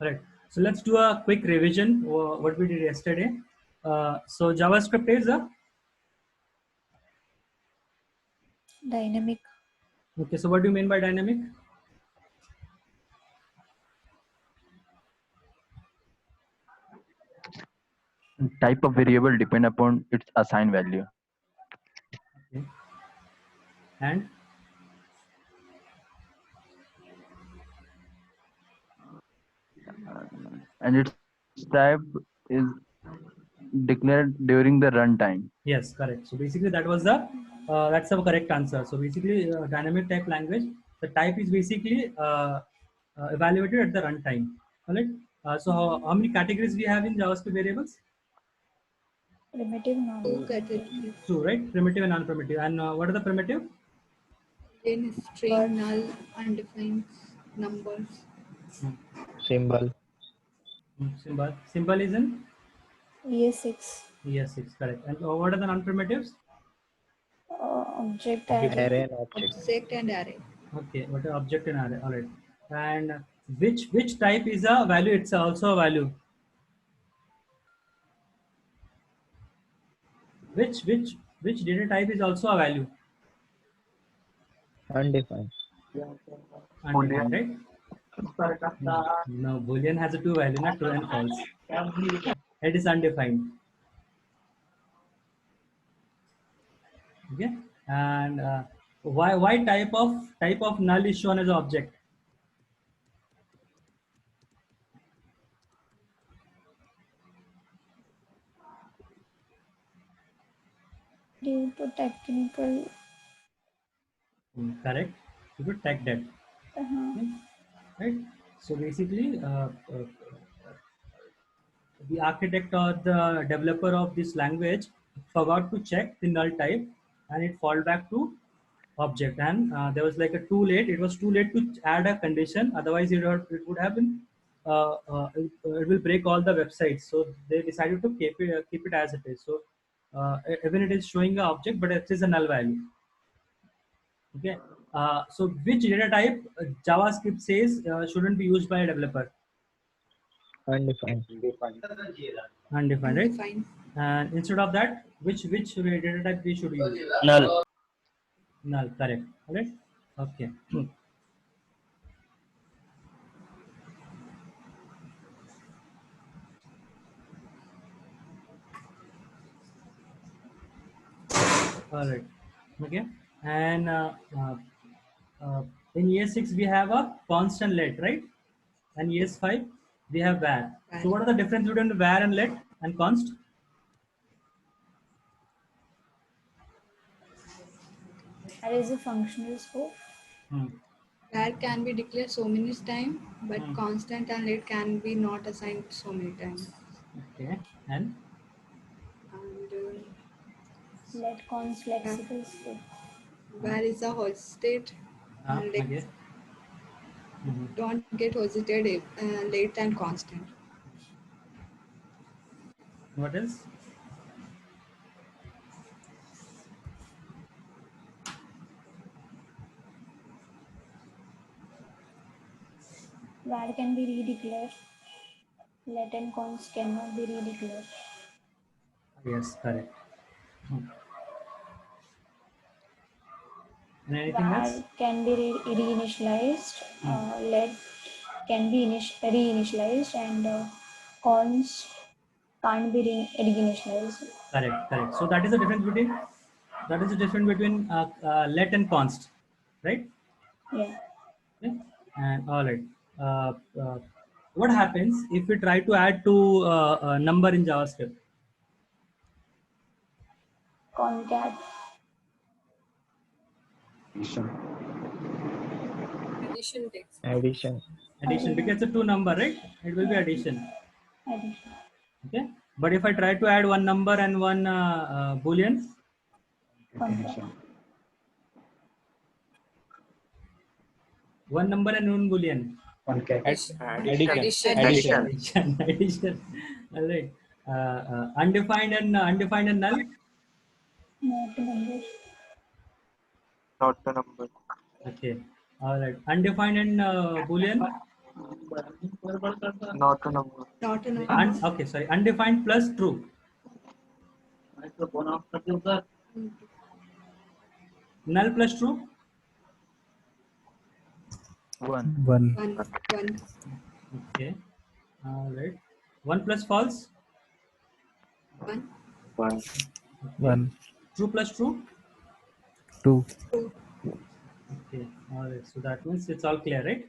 Right. So let's do a quick revision what we did yesterday. So JavaScript is a Dynamic. okay. So what do you mean by dynamic? Type of variable depend upon its assigned value. Okay. And And its type is declared during the runtime. yes, correct. So basically that was the that's the correct answer. So basically dynamic type language, the type is basically evaluated at the runtime. All right. So how many categories we have in JavaScript variables? Primitive, non. Two categories. Two, right? Primitive and non-primitive. And what are the primitive? Then string, null, undefined, numbers. Symbol. Symbol. Symbol is in ES6. ES6, correct. And what are the non-primitives? Object Array array. and object. Object and array. Okay, what are object and array? All right. And which type is a value? It's also a value. Which data type is also a value? Undefined. Undefined, right? No, Boolean has a two value, not true and false. It is undefined. Okay. And why type of null is shown as an object? Due to technical. Correct. You could tag that. Okay. Right. So basically, the architect or the developer of this language forgot to check the null type, and it fall back to object. And there was like a too late. It was too late to add a condition. Otherwise, it would have been it will break all the websites. So they decided to keep it as it is. So even it is showing an object, but it is a null value. Okay. So which data type JavaScript says shouldn't be used by a developer? Undefined. Undefined, right? Undefined. And instead of that, which data type we should use? Null. Null, correct. All right. Okay. All right. Okay. And in ES6 we have a constant let, right? And ES5 we have var. So what are the difference between var and let and const? That is a functional scope. Var can be declared so many times, but constant and let can be not assigned so many times. Okay. And Let const flexible scope. var is a hosted and let okay. don't get hosted late and constant. What else? Var can be redeclared. Let and const cannot be redeclared. Yes, correct. And anything Var else? can be reinitialized. Let can be reinitialized, and const can't be reinitialized. Correct. So that is the difference between let and const, right? Yeah. Okay. And all right. What happens if we try to add two number in JavaScript? Concat. Addition text. Addition. Addition, because it's a two number, right? It will be addition. Addition. Okay. But if I try to add one number and one boolean, Concat. one number and one boolean. Addition. All right. Undefined and null. Not a number. Not the number. Okay. All right. Undefined and boolean. Not a number. Not a number. Okay, sorry. Undefined plus true. Null plus true. 1. 1. One. Okay. All right. 1 plus false. One. 1. True plus true. 2. Two. Okay. All right. So that means it's all clear, right?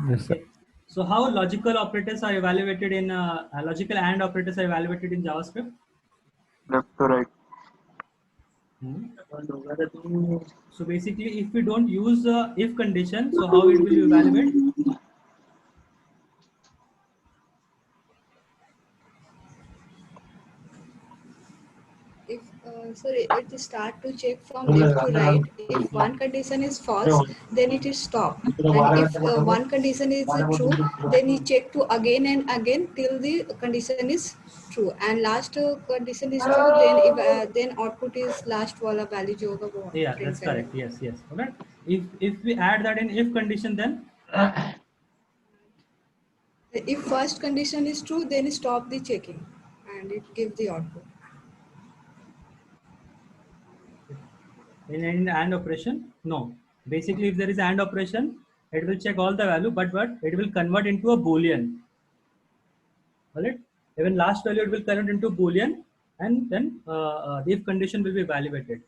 Yes, sir. Okay. So how logical operators are evaluated in logical AND operators are evaluated in JavaScript? Left to right. So basically, if we don't use the if condition, so how it will evaluate? If sorry, it is start to check from left to right. If one condition is false, then it is stop. And if one condition is true, then you check to again and again till the condition is true. And last condition is true, then if then output is last wala value जो होगा वो Yeah, print that's करेगा. correct. Yes, yes. All right. If we add that in if condition, then If first condition is true, then stop the checking, and it gives the output. in AND operation, no. Basically, if there is AND operation, it will check all the value, but it will convert into a Boolean. All right. Even last value it will convert into Boolean, and then the if condition will be evaluated.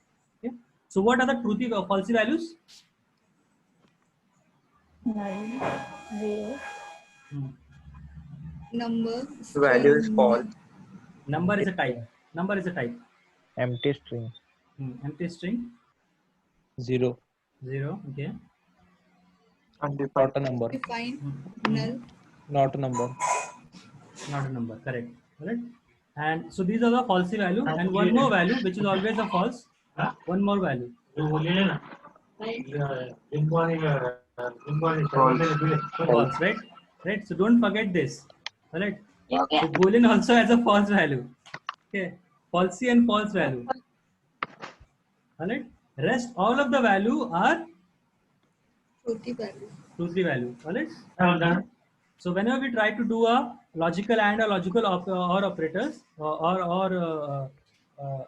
Okay. So what are the truthy or falsy values? Null. 0. Number. Value is false. Number is a type. Number is a type. Empty string. Empty string. 0. 0. Okay. Undefined. Not a number. Define. Null. Not a number. Not a number. Correct. Correct. And so these are the falsy value, and one more value which is always a false. One more value. False, right? Right. So don't forget this. All right. So Boolean also has a false value. Okay. Falsy and false value. All right. Rest all of the value are Truthy value. truthy value. All right. So whenever we try to do a logical and a logical or operators or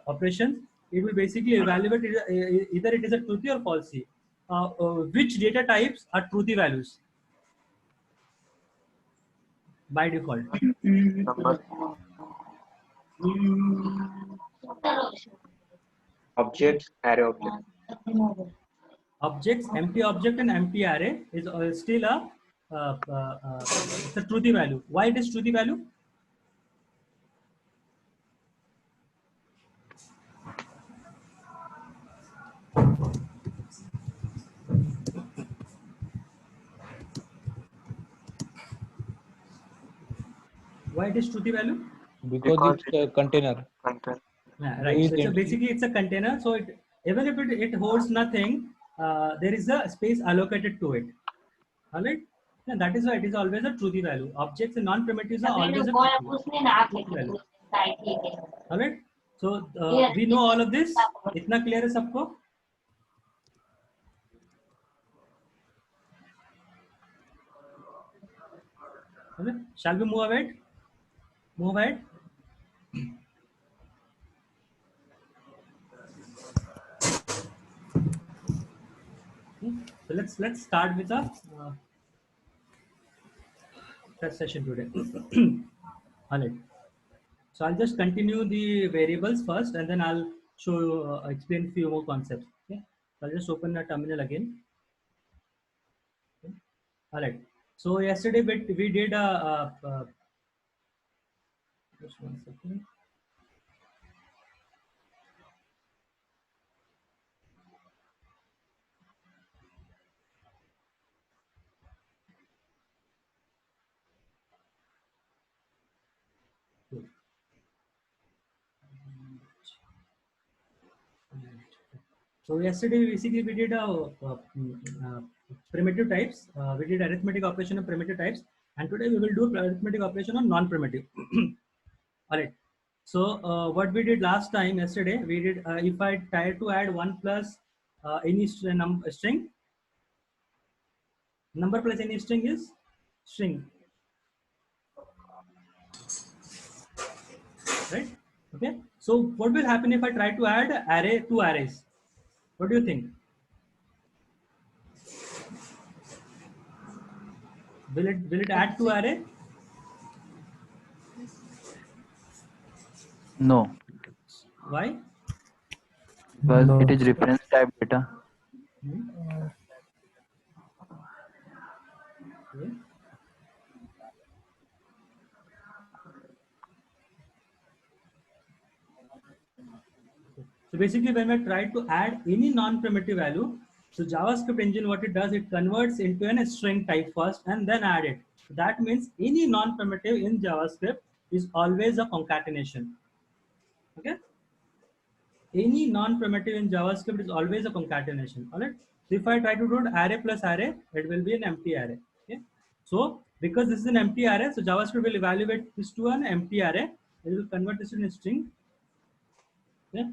operations, it will basically evaluate either it is a truthy or falsy. Which data types are truthy values by default? Number. Objects, array object. Objects, empty object and empty array is still a it's a truthy value. Why it is truthy value? Why it is truthy value? Because it's a container. Content. Yeah, right. So basically, it's a container. So even if it holds nothing, there is a space allocated to it. All right. Yeah, that is why it is always a truthy value. Objects and non-primitives are always a truthy value. All right. So we know all of this. इतना clear है सबको? Okay. Shall we move ahead? Move ahead. So let's start with the first session today. All right. So I'll just continue the variables first, and then I'll show you, explain few more concepts. Okay. So I'll just open the terminal again. Okay. All right. So yesterday we did just 1 second. So yesterday basically we did primitive types. We did arithmetic operation of primitive types, and today we will do arithmetic operation on non-primitive. All right. So what we did last time yesterday, we did if I try to add 1 plus any string, Number plus any string is string. Right? Okay. So what will happen if I try to add array to arrays? What do you think? Will it add to array? No, Why? because No. it is reference type data. Okay. So basically, when we try to add any non-primitive value, so JavaScript engine, what it does, it converts into a string type first and then add it. So that means any non-primitive in JavaScript is always a concatenation. Okay. Any non-primitive in JavaScript is always a concatenation. All right. So if I try to do array plus array, it will be an empty array. Okay. So because this is an empty array, so JavaScript will evaluate this to an empty array. It will convert this into a string. Okay.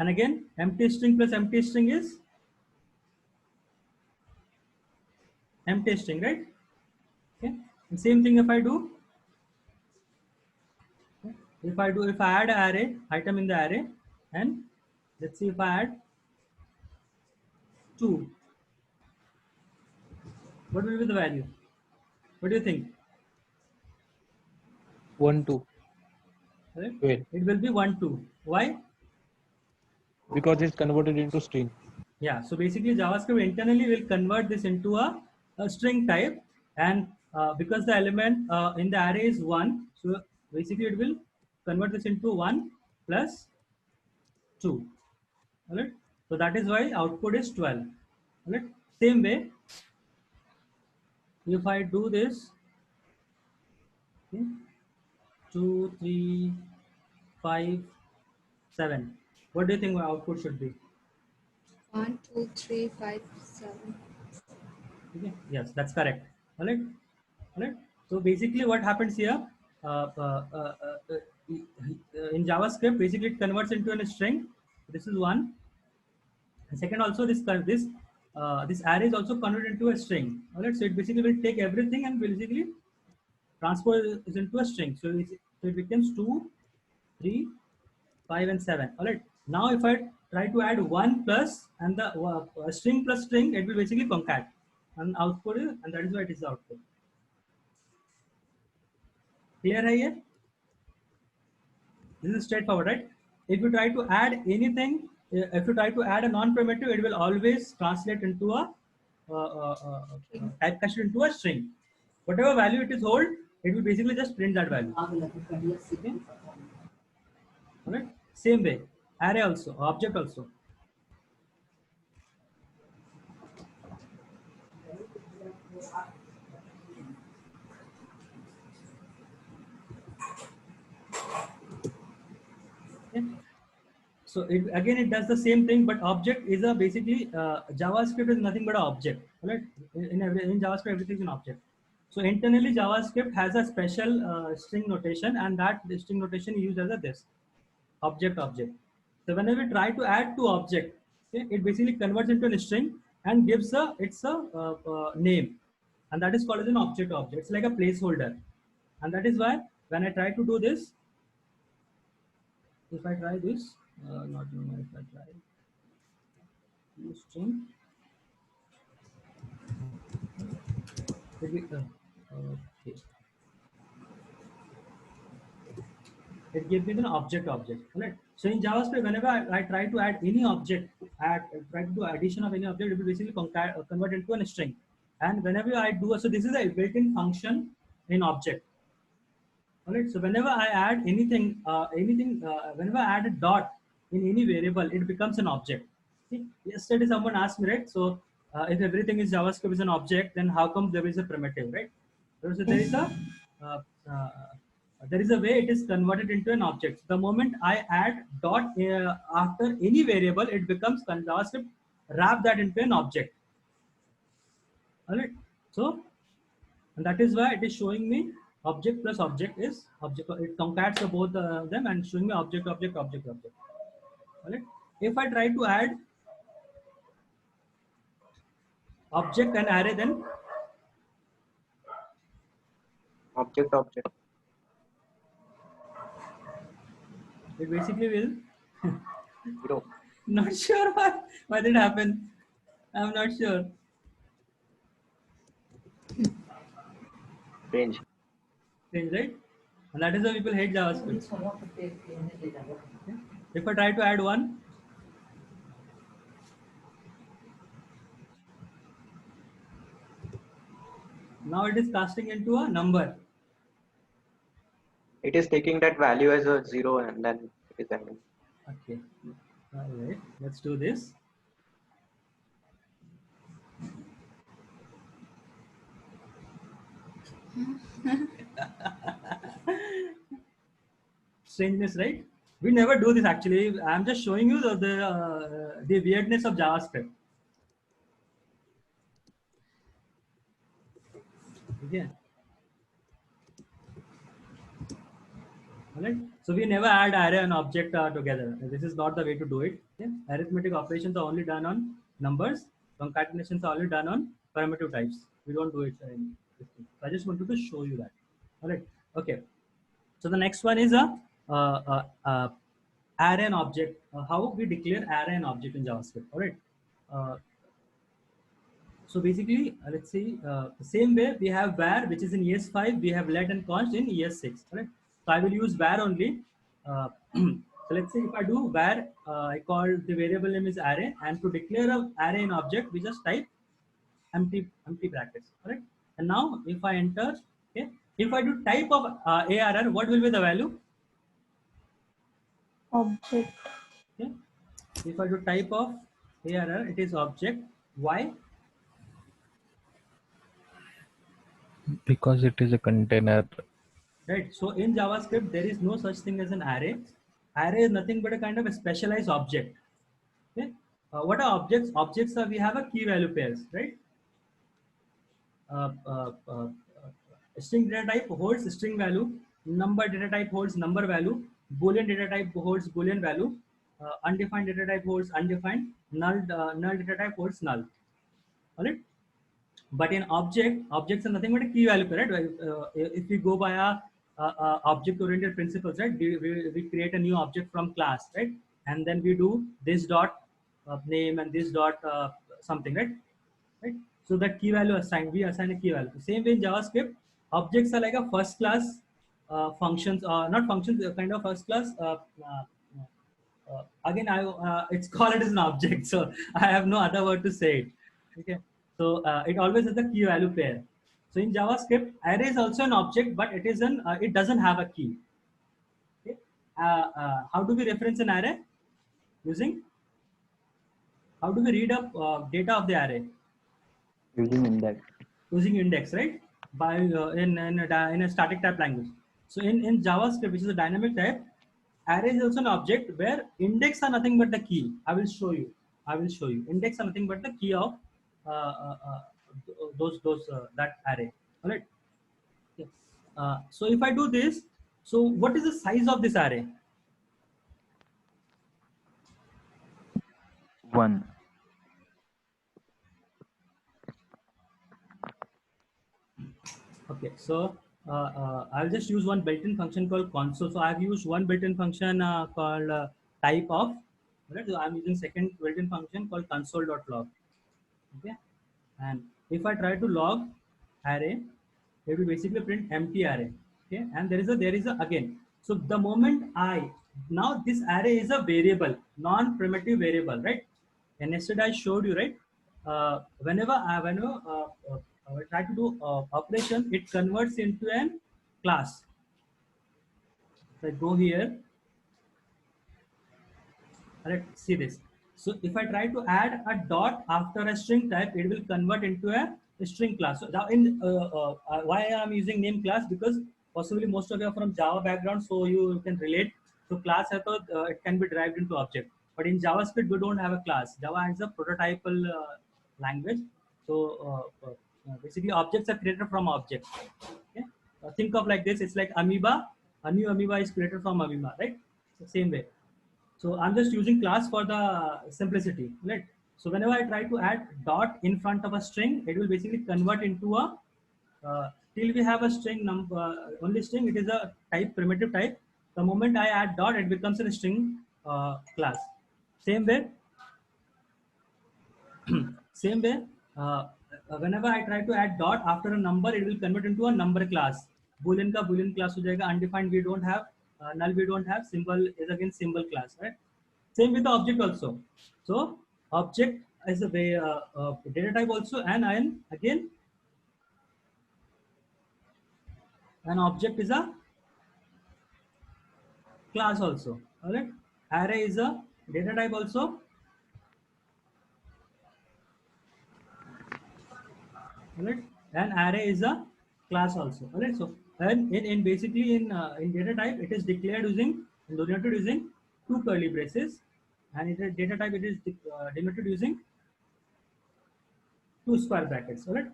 And again, empty string plus empty string is empty string, right? Okay. And same thing if I do. Okay. If I add an array item in the array, and let's see if I add 2, what will be the value? What do you think? 1 2. Right? Wait, It will be 1 2. Why? because it's converted into string. Yeah, so basically JavaScript internally will convert this into a string type, and because the element in the array is 1, so basically it will convert this into 1 plus 2. All right. So that is why output is 12. All right. Same way, if I do this, okay, 2, 3, 5, 7. What do you think my output should be? 1, 2, 3, 5, 7. Okay. Yes, that's correct. All right. All right. So basically, what happens here in JavaScript, basically it converts into a string. This is one. And second, also this array is also converted into a string. All right. So it basically will take everything and basically transpose is into a string. So it becomes 2, 3, 5, and 7. All right. Now if I try to add 1 plus and the string plus string, it will basically concat, and output is, and that is why it is the output. Clear hai ye? This is straightforward, right? If you try to add anything, if you try to add a non-primitive, it will always translate into a typecast into a string. Whatever value it is hold, it will basically just print that value. Okay? All right. Same way, array also, object also. Okay. So it does the same thing, but object is a basically JavaScript is nothing but an object. Right? In JavaScript, everything is an object. So internally, JavaScript has a special string notation, and that string notation is used as a this object. So whenever we try to add to object, okay, it basically converts into a string and gives its name, and that is called as an object. It's like a placeholder, and that is why when I try to do this, if I try this, not know if I try use string, okay, it gives me an object. Right? So in JavaScript, whenever I try to add any object, try to do addition of any object, it will basically convert into a string. And whenever I do, so this is a built-in function in object. All right. So whenever I add anything, whenever I add a dot in any variable, it becomes an object. See, yesterday someone asked me, right? So if everything is JavaScript is an object, then how come there is a primitive, right? So uh, uh, there is a way it is converted into an object. The moment I add dot after any variable, it becomes JavaScript wrap that into an object. All right. So, and that is why it is showing me object plus object is object. It concats both them and showing me object. All right. If I try to add object and array, then Object, object. it basically will. Zero. Not sure why did it happen. I'm not sure. Range. Strange, right? And that is why people hate JavaScript. Okay. If I try to add one, now it is casting into a number. It is taking that value as a 0 and then it is adding. Okay. All right. Let's do this. Strangeness, right? We never do this actually. I'm just showing you the weirdness of JavaScript. Okay. Alright. So we never add array and object together. This is not the way to do it. Okay? Arithmetic operations are only done on numbers. Concatenations are only done on primitive types. We don't do it in this thing. So I just wanted to show you that. All right. Okay. So the next one is a array and object. How we declare array and object in JavaScript. All right. So basically, let's see, the same way we have var, which is in ES5, we have let and const in ES6. Right? So I will use var only. So let's say if I do var, I call the variable name is array, and to declare a array and object, we just type empty brackets. Right? And now if I enter, okay, if I do type of ARR, what will be the value? Object. Okay. If I do type of ARR, it is object. Why? Because it is a container. Right. So in JavaScript, there is no such thing as an array. Array is nothing but a kind of a specialized object. Okay. What are objects? Objects are, we have a key value pairs, right? String data type holds string value. Number data type holds number value. Boolean data type holds Boolean value. Undefined data type holds undefined. Null data type holds null. All right. But in objects are nothing but a key value pair, right? If we go by a object-oriented principles, right? We create a new object from class, right? And then we do this dot name and this dot something, right? Right. So that key value assigned, we assign a key value. Same way in JavaScript, objects are like a first class functions, not functions, kind of first class. Again, it's called it as an object, so I have no other word to say it. Okay. So it always has a key value pair. So in JavaScript, array is also an object, but it is it doesn't have a key. Okay. How do we reference an array? How do we read up data of the array? Using index. Using index, right? By in a static type language. So in JavaScript, which is a dynamic type, array is also an object where index are nothing but the key. I will show you. Index are nothing but the key of that array. All right. Okay. So if I do this, so what is the size of this array? 1. Okay, so I'll just use one built-in function called console. So I've used one built-in function called type of. Right? So I'm using second built-in function called console.log. Okay, and if I try to log array, it will basically print empty array. Okay, and there is a again. So the moment now this array is a variable, non-primitive variable, right? And yesterday I showed you, right? Whenever I try to do operation, it converts into a class. So I go here. All right, see this. So if I try to add a dot after a string type, it will convert into a string class. So now in why I'm using name class, because possibly most of you are from Java background, so you can relate. So class it can be derived into object. But in JavaScript, we don't have a class. Java is a prototypal language. So basically, objects are created from objects. Okay? Think of like this. It's like amoeba. A new amoeba is created from amoeba, right? So same way. So I'm just using class for the simplicity, right? So whenever I try to add dot in front of a string, it will basically convert into a till we have a string number only string. It is a type primitive type. The moment I add dot, it becomes a string class. Same way, same way. Whenever I try to add dot after a number, it will convert into a number class. Boolean का boolean class हो जाएगा. Undefined we don't have, null we don't have. Symbol is again symbol class, right? Same with the object also. So object is a way data type also, and again an object is a class also. All right. Array is a data type also. All right. And array is a class also. All right. So and in basically in data type, it is declared using denoted using two curly braces, and in data type it is denoted using two square brackets. All right.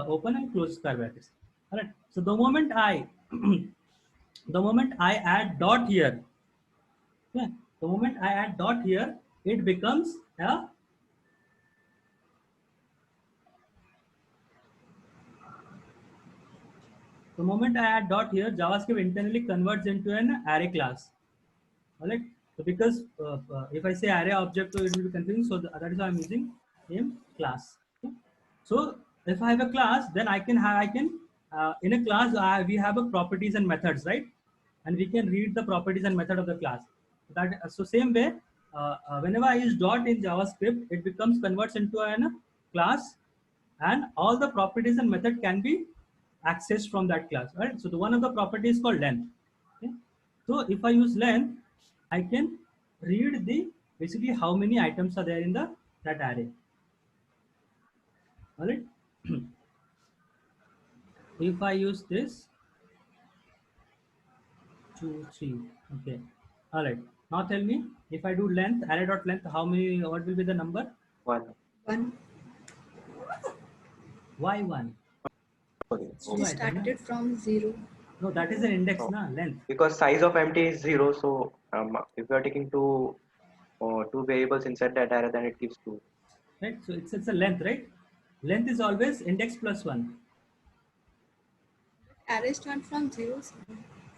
Open and close square brackets. All right. So the moment I the moment I add dot here, okay, the moment I add dot here, it becomes a the moment I add dot here, JavaScript internally converts into an array class. All right. So because if I say array object, so it will be confusing. So that is why I'm using name class. Okay. So if I have a class, then I can in a class we have a properties and methods, right? And we can read the properties and method of the class. That so same way, whenever I use dot in JavaScript, it becomes converts into an class, and all the properties and method can be accessed from that class, right? So the one of the properties is called length. Okay? So if I use length, I can read the basically how many items are there in that array. All right. If I use this 2 3, okay. All right. Now tell me, if I do length array dot length, how many? What will be the number? 1. 1. Why 1? Okay. It's It two is items, na? started from 0. No, that is an index, No. na length. Because size of empty is 0, so if you are taking two variables inside that array, then it gives 2. Right. So it's a length, right? Length is always index plus 1. Array start from 0.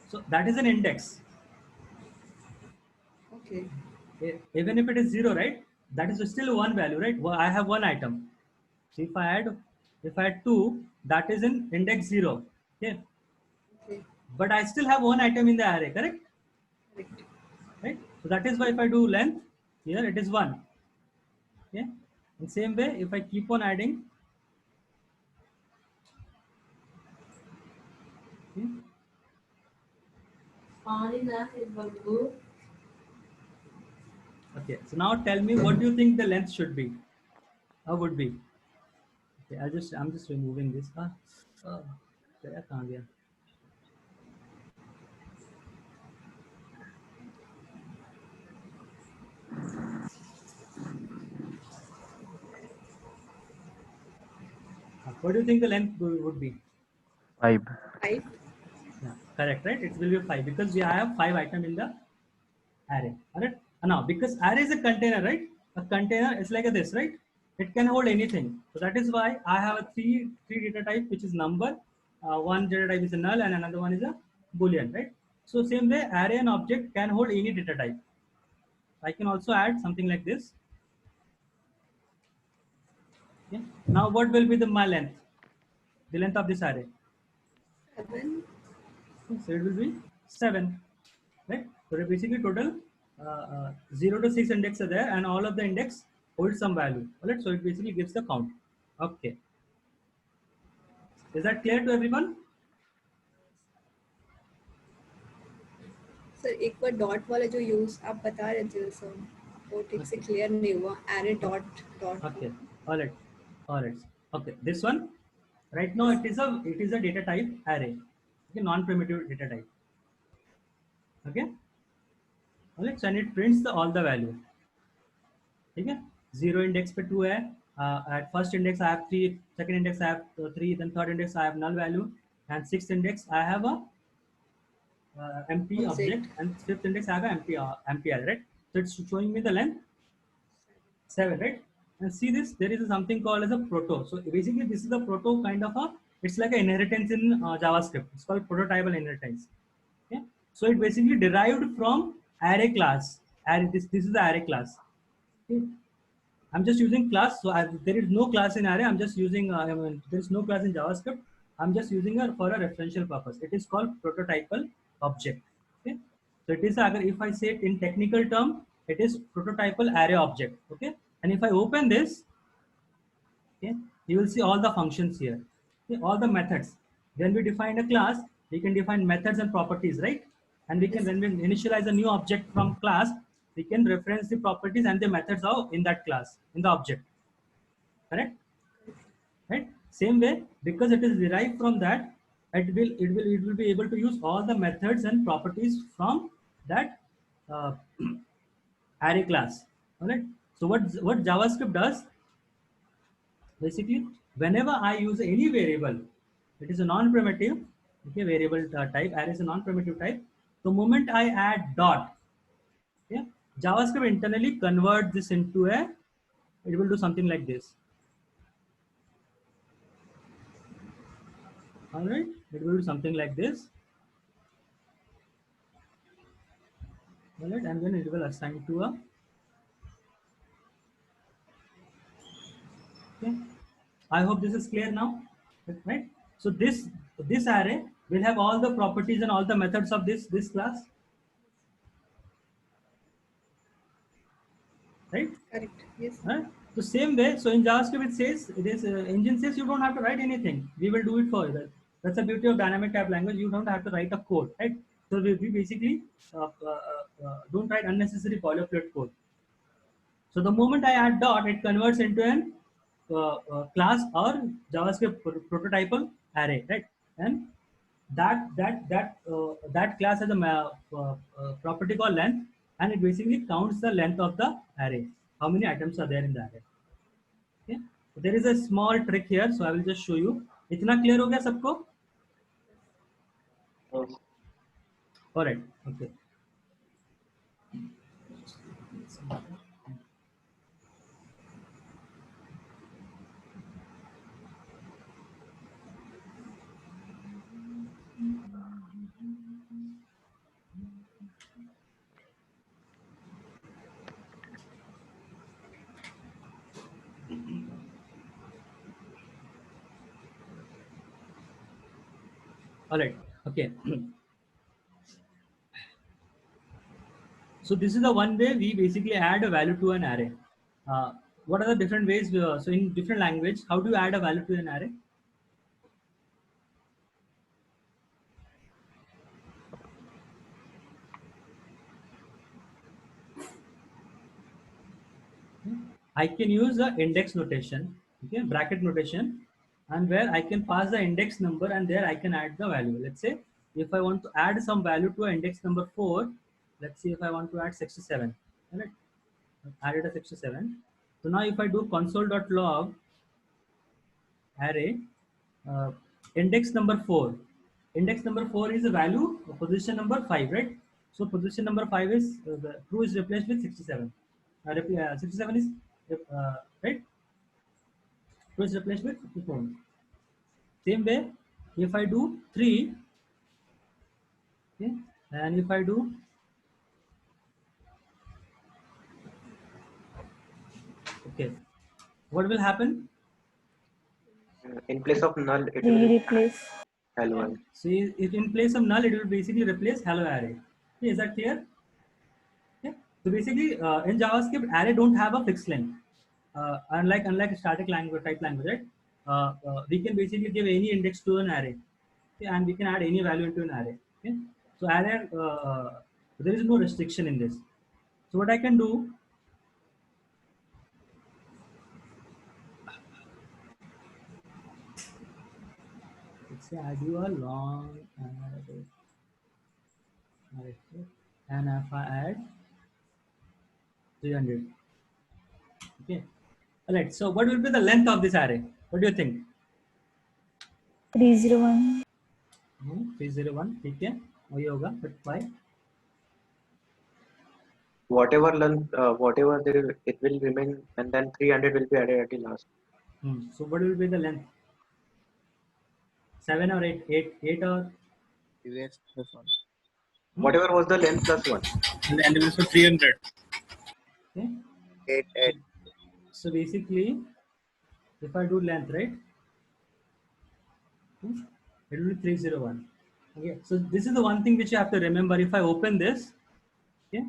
So that is an index. Okay. Even if it is 0, right? That is still one value, right? Well, I have one item. So if I add 2, that is in index 0. Okay. Okay. But I still have one item in the array, correct? Correct. Right. So that is why if I do length here, it is 1. Okay. In same way, if I keep on adding, okay. Okay. So now tell me, what do you think the length should be? Or would be? Okay. I'm just removing this. गया कहाँ गया? What do you think the length would be? 5. 5. Yeah, correct, right? It will be 5 because we have 5 items in the array. All right. Now, because array is a container, right? A container is like this, right? It can hold anything. So that is why I have a three data type, which is number. One data type is a null, and another one is a boolean, right? So same way, array and object can hold any data type. I can also add something like this. Okay. Now, what will be my length? The length of this array. 7. So it will be 7, right? So basically total 0 to 6 index are there, and all of the index hold some value. All right, so it basically gives the count. Okay, is that clear to everyone? Sir एक बार dot वाला जो use आप बता रहे थे sir वो ठीक से क्लियर नहीं हुआ array dot dot. Okay, all right. Okay, this one right now it is a data type array. Okay, non-primitive data type. Okay, all right, so and it prints all the value. ठीक है, 0 index पे 2 है. At first index I have 3, second index I have 3, then third index I have null value, and sixth index I have a empty object, and fifth index I have an empty array, right? So it's showing me the length 7, right? And see this, there is something called as a proto. So basically, this is the proto kind of a, it's like an inheritance in JavaScript. It's called prototypal inheritance. Okay. So it basically derived from array class. Array, this is the array class. Okay. I'm just using class. So there is no class in array. I'm just using, there is no class in JavaScript. I'm just using it for a referential purpose. It is called prototypal object. Okay. So it is, if I say it in technical term, it is prototypal array object. Okay. And if I open this, okay, you will see all the functions here. Okay, all the methods. When we define a class, we can define methods and properties, right? And we can, when we initialize a new object from class, we can reference the properties and the methods of in that class, in the object. Correct? Right? Same way, because it is derived from that, it will be able to use all the methods and properties from that uh, array class. All right. So what JavaScript does, basically, whenever I use any variable, it is a non-primitive, okay, variable type, array is a non-primitive type. The moment I add dot, okay, JavaScript internally converts this into a, it will do something like this. All right, it will do something like this. All right, and then it will assign to a, okay. I hope this is clear now, right? So this array will have all the properties and all the methods of this class, right? Correct. Yes. Right? So same way, so in JavaScript it says, it is engine says you don't have to write anything. We will do it for you. That's the beauty of dynamic type language. You don't have to write a code, right? So we basically don't write unnecessary boilerplate code. So the moment I add dot, it converts into an class or JavaScript prototypal array, right? And that class has a property called length, and it basically counts the length of the array. How many items are there in the array? Okay. So there is a small trick here, so I will just show you. इतना clear हो गया सबको? Yes. All right. Okay. All right. Okay. So this is the one way we basically add a value to an array. What are the different ways? So in different language, how do you add a value to an array? I can use a index notation, okay, bracket notation, and where I can pass the index number, and there I can add the value. Let's say if I want to add some value to index number 4, let's see if I want to add 67. All right, I've added a 67. So now if I do console.log array uh, index number 4, index number 4 is a value of position number 5, right? So position number 5 is the true is replaced with 67. 67 is right, true is replaced with 54. Same way, if I do 3, okay, and if I do, okay, what will happen? In place of null, it We will replace. hello. So if in place of null, it will basically replace hello array. Okay, is that clear? Okay. So basically, in JavaScript, array don't have a fixed length. Unlike static language type language, right? We can basically give any index to an array, okay, and we can add any value into an array. Okay? So array, there is no restriction in this. So what I can do, let's say I do a long array, and if I add 300, okay. All right. So what will be the length of this array? What do you think? 301. 301, ठीक है, वही होगा, but why? whatever there it will remain, and then 300 will be added at the last. So what will be the length? 7 or 8? 8 or Erase this one. Whatever was the length plus 1. And then also 300. okay. 8. So basically, if I do length, right, it will be 301. Okay, so this is the one thing which you have to remember. If I open this, okay,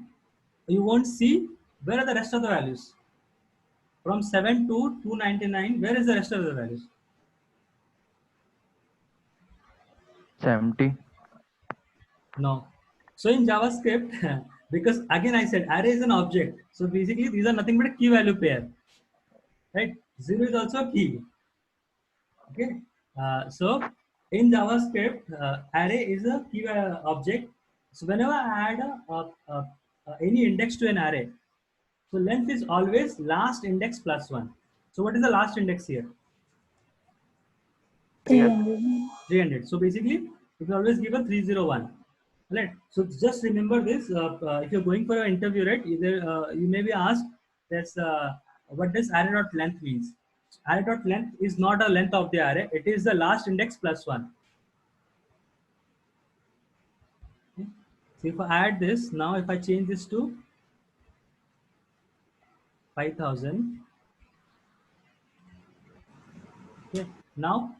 you won't see where are the rest of the values. From 7 to 299, where is the rest of the values? 70. No. So in JavaScript, because again I said array is an object. So basically these are nothing but a key value pair, right? 0 is also a key. Okay. So in JavaScript, array is a key object. So whenever I add any index to an array, so length is always last index plus 1. So what is the last index here? 300. 300. So basically, it will always give a 301. Right. So just remember this. If you're going for an interview, right? Either you may be asked, "That's what does array dot length means?" Array dot length is not a length of the array. It is the last index plus 1. Okay. So if I add this now, if I change this to 5000, okay. Now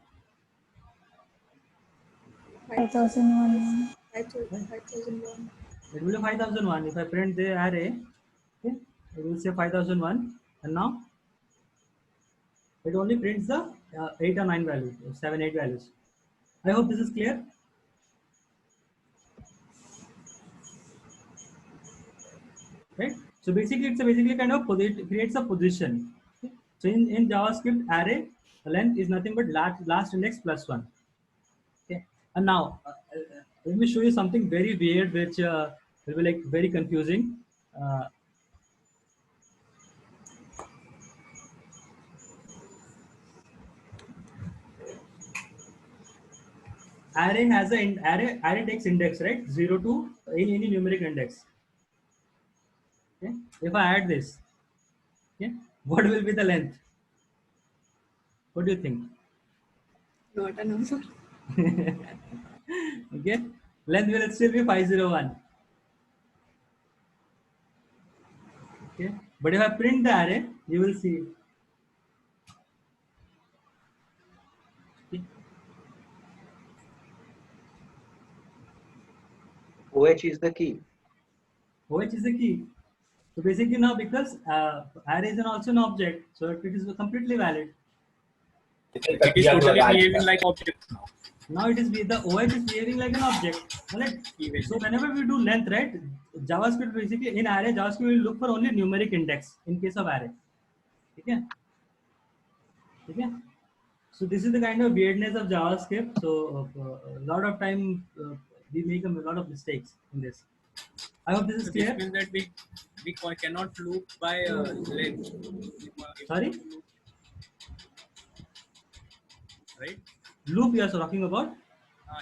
5001. 5001. it will be 5001. If I print the array, okay, it will say 5001, and now it only prints the 8 or 9 values, 7, 8 values. I hope this is clear. Right? So basically, it's a basically kind of it creates a position. Okay? So in JavaScript, array length is nothing but last index plus 1. Okay. And now let me show you something very weird, which will be like very confusing. Array has an array takes index, right? 0 to any numeric index. Okay. If I add this, okay, what will be the length? What do you think? Not a number. Okay, length will still be 501. Okay, but if I print the array, you will see. Okay. OH is the key. OH is the key. So basically now, because array is also an object, so it is completely valid. It is totally behaving like object now. Now it is the OH is behaving like an object. Right? So whenever we do length, right, JavaScript basically in array, JavaScript will look for only numeric index in case of array. Okay. Okay. So this is the kind of weirdness of JavaScript. So a lot of time we make a lot of mistakes in this. I hope this is So clear. this means that we cannot loop by length. Sorry, Right? loop you are talking about.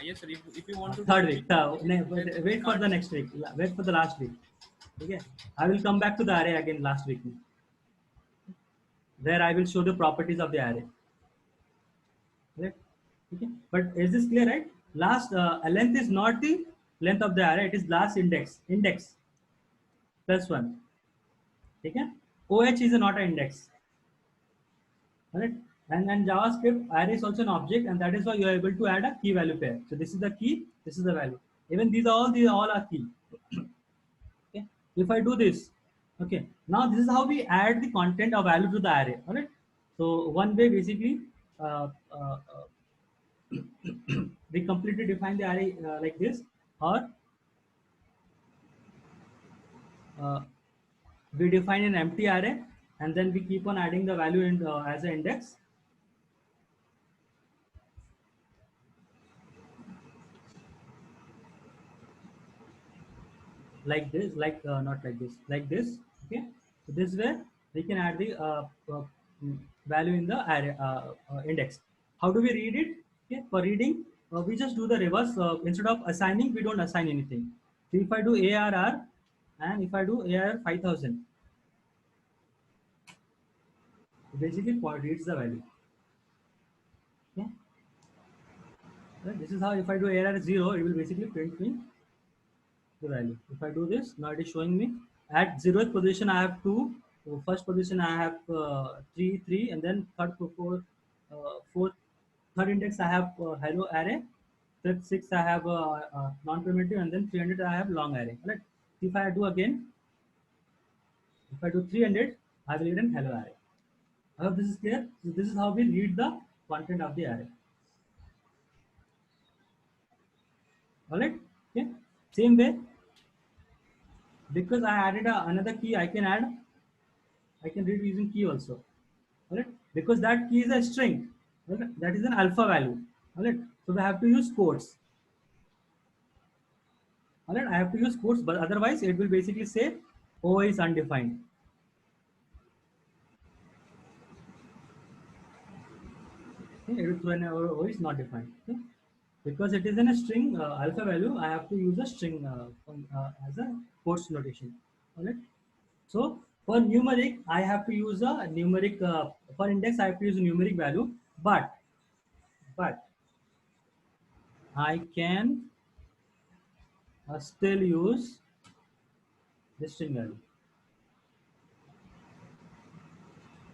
Yes, sir. If you want to Third do week. it, Wait for the next week. Wait for the last week. Okay. I will come back to the array again last week, where I will show the properties of the array. Right? Okay. But is this clear, right? Last length is not the length of the array. It is last index plus 1. Okay. OH is not an index. Alright. And JavaScript array is also an object, and that is why you are able to add a key value pair. So this is the key, this is the value. Even these all are key. Okay. If I do this, okay. Now this is how we add the content of value to the array. Alright. So one way basically we completely define the array like this, or we define an empty array and then we keep on adding the value in as an index. Like this, not like this, like this. Okay, so this way we can add the value in the array index. How do we read it? Okay, for reading we just do the reverse. Instead of assigning, we don't assign anything. So if I do ARR, and if I do ARR 5000, basically reads the value. Okay. Right? This is how if I do ARR 0, it will basically print me the value. If I do this, now it is showing me at 0th position I have 2, first position I have 3, and then fourth, third index I have hello array, fifth, sixth I have non-primitive, and then 300 I have long array. Right? If I do again, if I do 300, I will get an hello array. I hope this is clear. So this is how we read the content of the array. Alright? Okay. Same way, because I added another key, I can read using key also. Alright? Because that key is a string. Alright? That is an alpha value. Alright? So we have to use quotes. Alright? I have to use quotes, but otherwise it will basically say O is undefined. Okay? It will throw an O is not defined. Okay? Because it is in a string alpha value, I have to use a string as a quotes notation. Alright? So for numeric, I have to use a numeric, for index I have to use a numeric value, but I can still use the string value.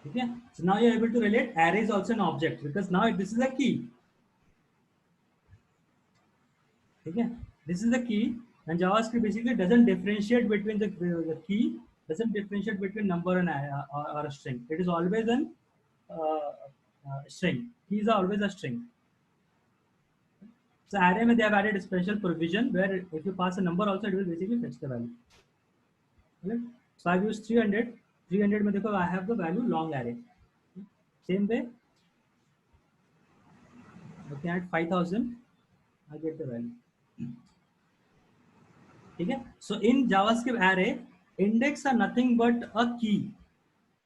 Okay, so now you're able to relate array is also an object, because now this is a key. Okay, this is the key, and JavaScript basically doesn't differentiate between the key, doesn't differentiate between number and or a string. It is always an string. Keys are always a string. So array में they have added a special provision where if you pass a number also, it will basically fetch the value. Right? So I've used 300. 300 में देखो I have the value long array. Same way, looking at 5000, I get the value. Okay. So in JavaScript array, index are nothing but a key.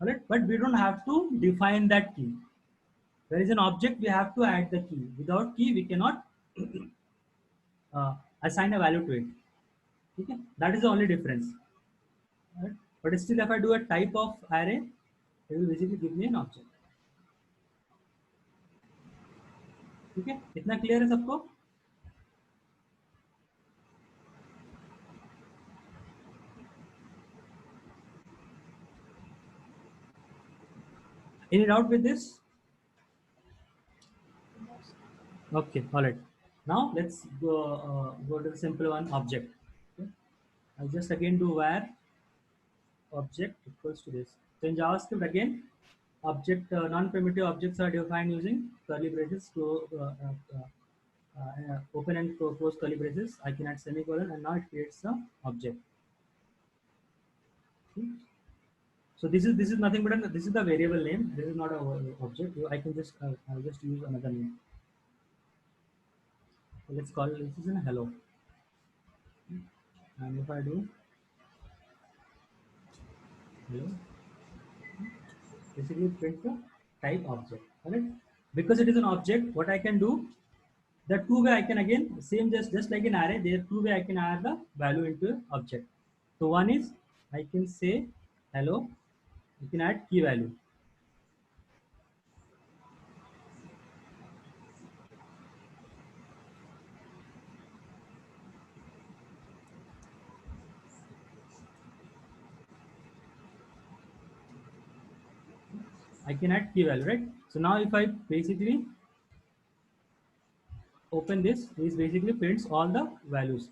Alright, but we don't have to define that key. There is an object, we have to add the key. Without key, we cannot assign a value to it. Okay, that is the only difference. Right? But still, if I do a type of array, it will basically give me an object. Okay, इतना clear है सबको? Any doubt with this? Okay, all right. Now let's go to the simple one, object. Okay. I'll just again do var object equals to this. So in JavaScript again, object non-primitive objects are defined using curly braces to open and close curly braces. I can add semicolon, and now it creates the object. Okay. So this is nothing but this is the variable name. This is not a object. I can just I'll just use another name. So let's call this is a hello. And if I do hello, basically print the type object. Alright? Because it is an object, what I can do, the two way I can again same just like an array, there two way I can add the value into an object. So one is I can say hello, you can add key value. I can add key value, right? So now if I basically open this, this basically prints all the values.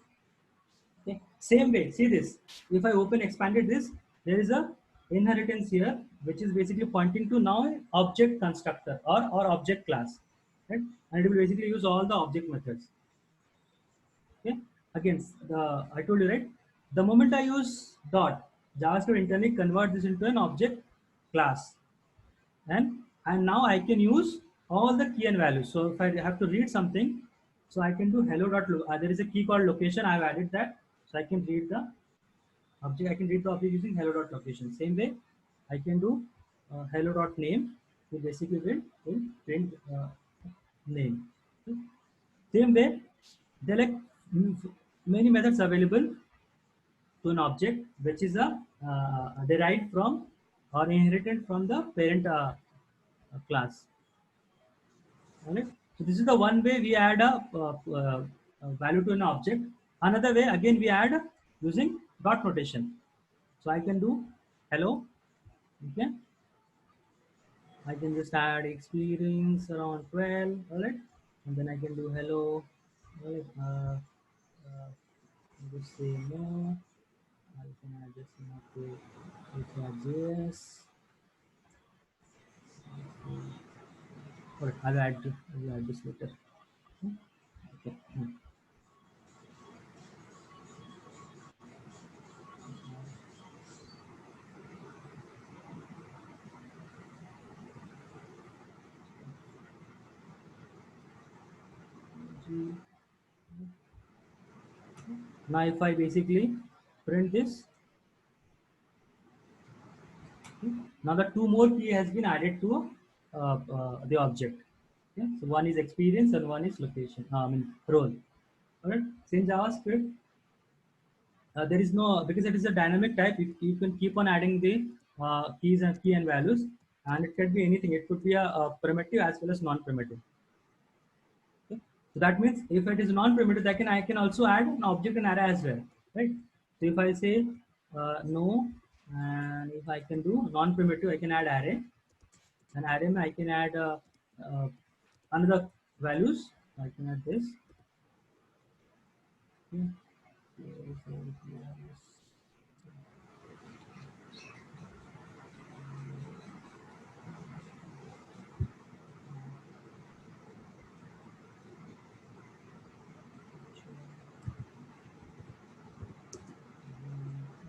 Okay. Same way, see this. If I open expanded this, there is a inheritance here, which is basically pointing to now an object constructor or object class, right? And it will basically use all the object methods. Okay. Again, I told you, right? The moment I use dot, JavaScript internally converts this into an object class, and now I can use all the key and values. So if I have to read something, so I can do hello dot. There is a key called location. I have added that, so I can read the object. I can read the object using hello dot location. Same way, I can do hello dot name. So basically, will print name. Same way, there are like many methods available to an object which is a derived from or inherited from the parent class. Alright. So this is the one way we add a value to an object. Another way again we add using dot notation. So I can do hello. Okay. I can just add experience around 12. Alright. And then I can do hello. Alright. Just say no. I can add this not to JS. Alright. I'll add this later. Okay. Now if I basically print this, now the two more key has been added to the object. Okay? So one is experience and one is location. Role. Alright. So in JavaScript, there is no, because it is a dynamic type. You can keep on adding the key and values, and it can be anything. It could be a primitive as well as non-primitive. Okay? So that means if it is non-primitive, I can also add an object and array as well, right? So if I say no, and if I can do non-primitive, I can add array. And array I can add another values. I can add this. Okay.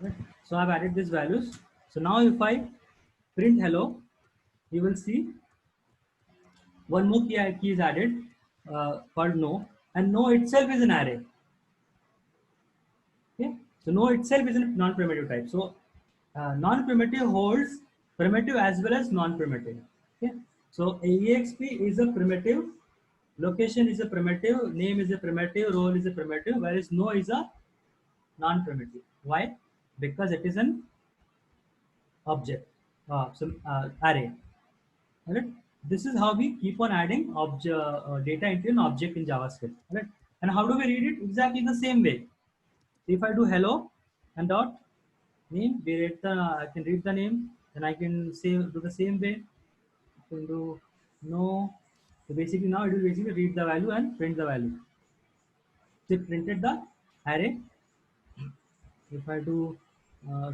Right. So I've added these values. So now if I print hello, you will see one more key is added called no, and no itself is an array. Okay, so no itself is a non-primitive type. So non-primitive holds primitive as well as non-primitive. Okay, so exp is a primitive, location is a primitive, name is a primitive, role is a primitive, whereas no is a non-primitive. Why? Because it is an object, array. Right? This is how we keep on adding data into an object in JavaScript. Right? And how do we read it? Exactly the same way. If I do hello and dot name, I can read the name, and I can do the same way. I can do no. So basically now it will basically read the value and print the value. So it printed the array. If I do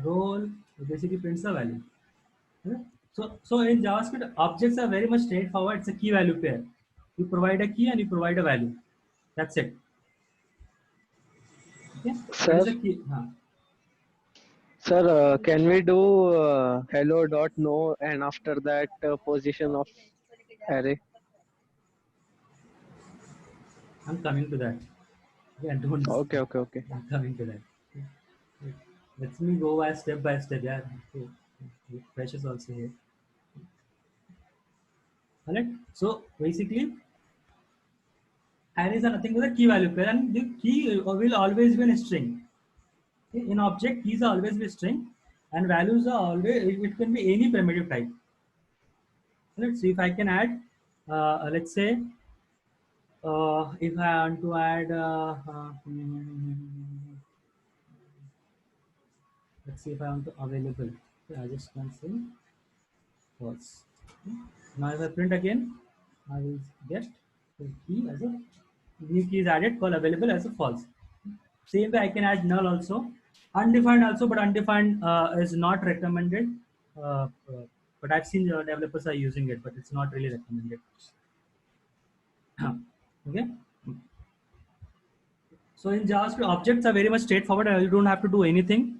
role, it basically prints the value. Okay? So in JavaScript, objects are very much straightforward. It's a key value pair. You provide a key and you provide a value. That's it. Okay? Sir, Key. sir, can we do hello dot no and after that position of array? I'm coming to that. Yeah, don't. Okay. I'm coming to that. Let me go by step. Yeah. Precious also here. Alright. So basically, arrays are nothing but a key value pair, and the key will always be a string. Okay? In object, keys are always be string, and values are always, it can be any primitive type. Let's see if I can add, let's say, if I want to add, let's see if I want to available. Okay, I just can say false. Okay. Now if I print again, I will get the key as a new key is added called available as a false. Same way I can add null also, undefined also, but undefined is not recommended. But I've seen developers are using it, but it's not really recommended. Okay. So in JavaScript, objects are very much straightforward. You don't have to do anything.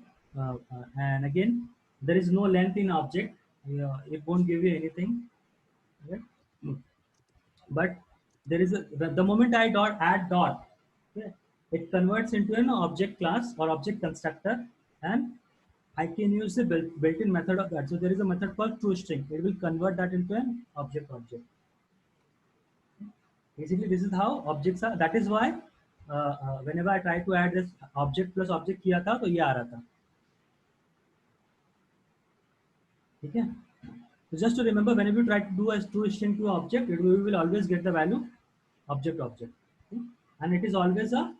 And again, there is no length in object. It won't give you anything. Okay? But there is the moment I add dot, okay, it converts into an object class or object constructor, and I can use the built-in method of that. So there is a method called toString. It will convert that into an object. Basically, this is how objects are. That is why whenever I try to add this object plus object किया था तो ये आ रहा था. ठीक है. So just to remember, whenever you try to do a string to object, you will always get the value object. Okay? And it is always a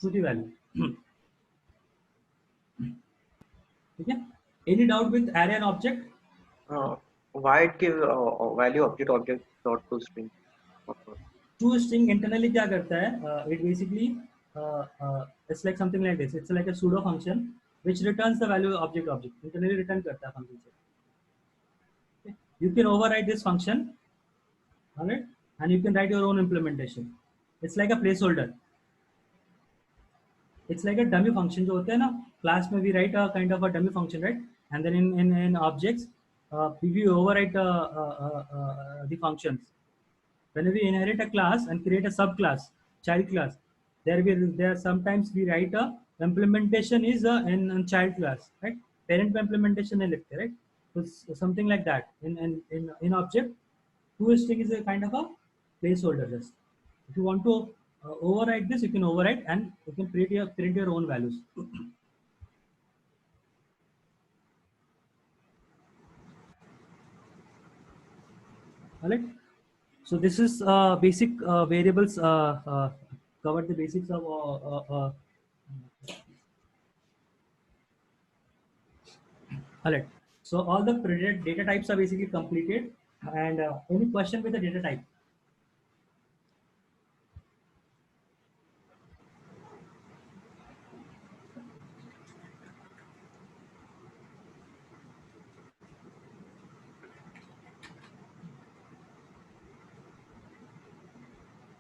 true value. Okay? Any doubt with array and object? Why it give value object dot to string? To string internally क्या करता है? It basically it's like something like this. It's like a pseudo function which returns the value object. Internally return करता है function से. Okay? You can override this function, alright, and you can write your own implementation. It's like a placeholder. It's like a dummy function जो होते हैं ना, class में we write a kind of a dummy function, right? And then in objects we override the functions. When we inherit a class and create a subclass, child class, there sometimes we write a implementation is in child class, right? Parent implementation नहीं लिखते, right? So something like that. In object, toString is a kind of a placeholder just. If you want to override this, you can override and you can print your own values. All right. So this is basic variables. Covered the basics of. All right. So all the data types are basically completed. And any question with the data type?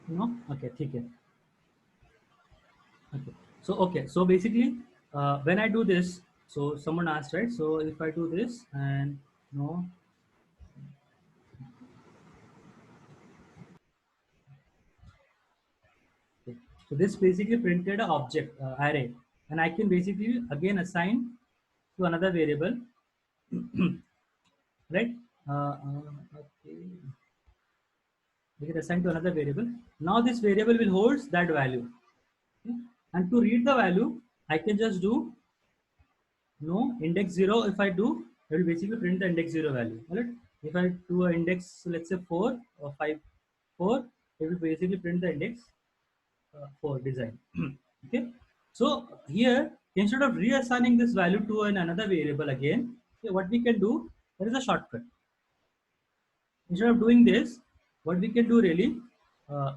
No? Okay, okay. Okay. So basically, when I do this, so someone asked, right? So if I do this and no. Okay. So this basically printed an object array, and I can basically again assign to another variable, right? Okay. We can assign to another variable. Now this variable will hold that value. Okay? And to read the value, I can just do no index 0. If I do, it will basically print the index 0 value. All right? If I do an index, let's say 4 or 5, 4, it will basically print the index 4 design. Okay. So here, instead of reassigning this value to another variable again, okay, what we can do, there is a shortcut. Instead of doing this, what we can do really,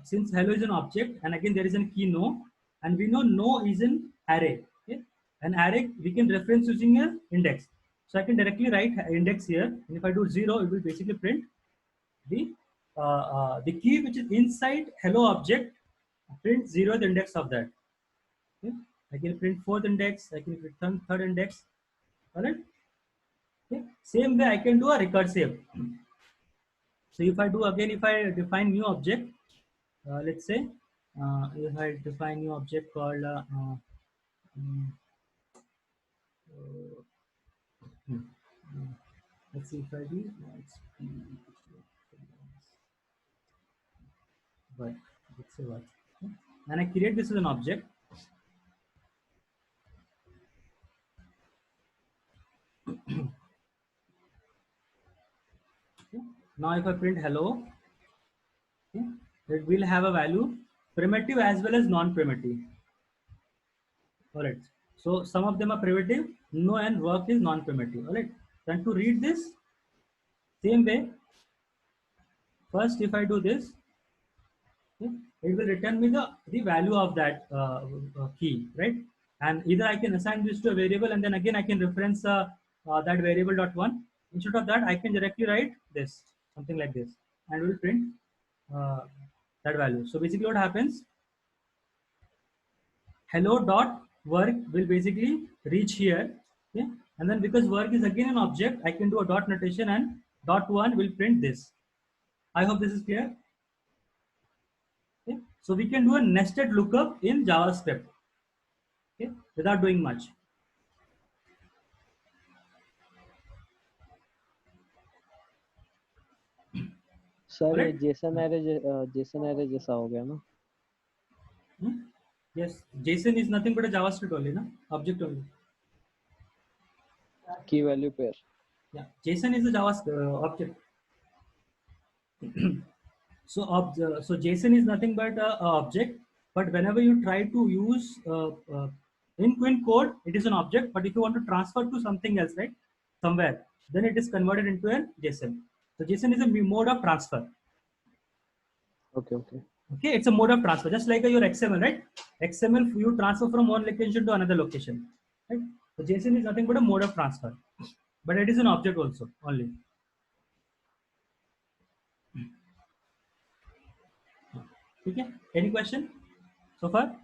since hello is an object, and again there is a key no, and we know no is an array. Okay? An array we can reference using an index. So I can directly write index here, and if I do 0, it will basically print the key which is inside hello object, print 0th index of that. Okay? I can print 4th index, I can print third index. All right. Okay? Same way I can do a recursive. So if I do again, if I define new object, let's say if I define new object called let's see if I do but let's say what, and I create this as an object. Okay. Now if I print hello, okay, it will have a value primitive as well as non-primitive. All right. So some of them are primitive, no, and work is non-primitive. All right. Then to read this same way, first if I do this, okay, it will return me the value of that key, right? And either I can assign this to a variable, and then again I can reference that variable dot one. Instead of that, I can directly write this, something like this, and will print uh, that value. So basically what happens, hello dot work will basically reach here, okay? And then because work is again an object, I can do a dot notation, and dot one will print this. I hope this is clear. Okay? So we can do a nested lookup in JavaScript, okay, without doing much. Sir ये Alright? Jason array जैसा हो गया ना. Yes, JSON is nothing but a JavaScript only, no? Object only. की value pair. Yeah, JSON is a Java object. So JSON is nothing but a object. But whenever you try to use in Quinn code, it is an object. But if you want to transfer to something else, right, somewhere, then it is converted into a JSON. So JSON is a mode of transfer. Okay, okay. Okay, it's a mode of transfer, just like your XML, right? XML you transfer from one location to another location, right? So JSON is nothing but a mode of transfer, but it is an object also only. Okay, any question so far?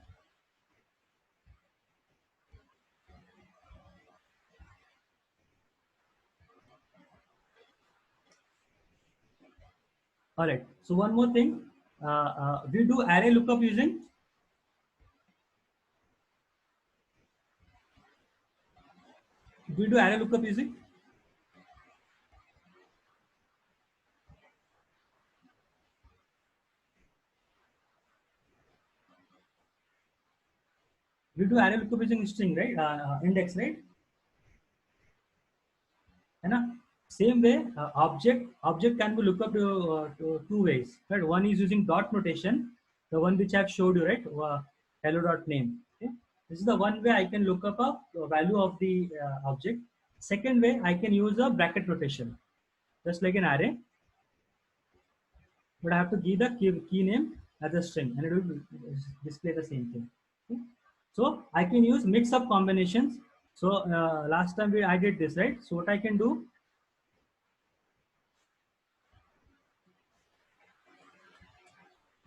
All right. So one more thing, we do array lookup using. We do array lookup using. We do array lookup using string, right? Index, right? है ना? Same way, object can be looked up to two ways, right? One is using dot notation, the one which I've showed you, right? Hello dot name. Okay? This is the one way I can look up a value of the object. Second way, I can use a bracket notation, just like an array, but I have to give the key name as a string, and it will display the same thing. Okay? So I can use mix up combinations. So last time I did this, right? So what I can do,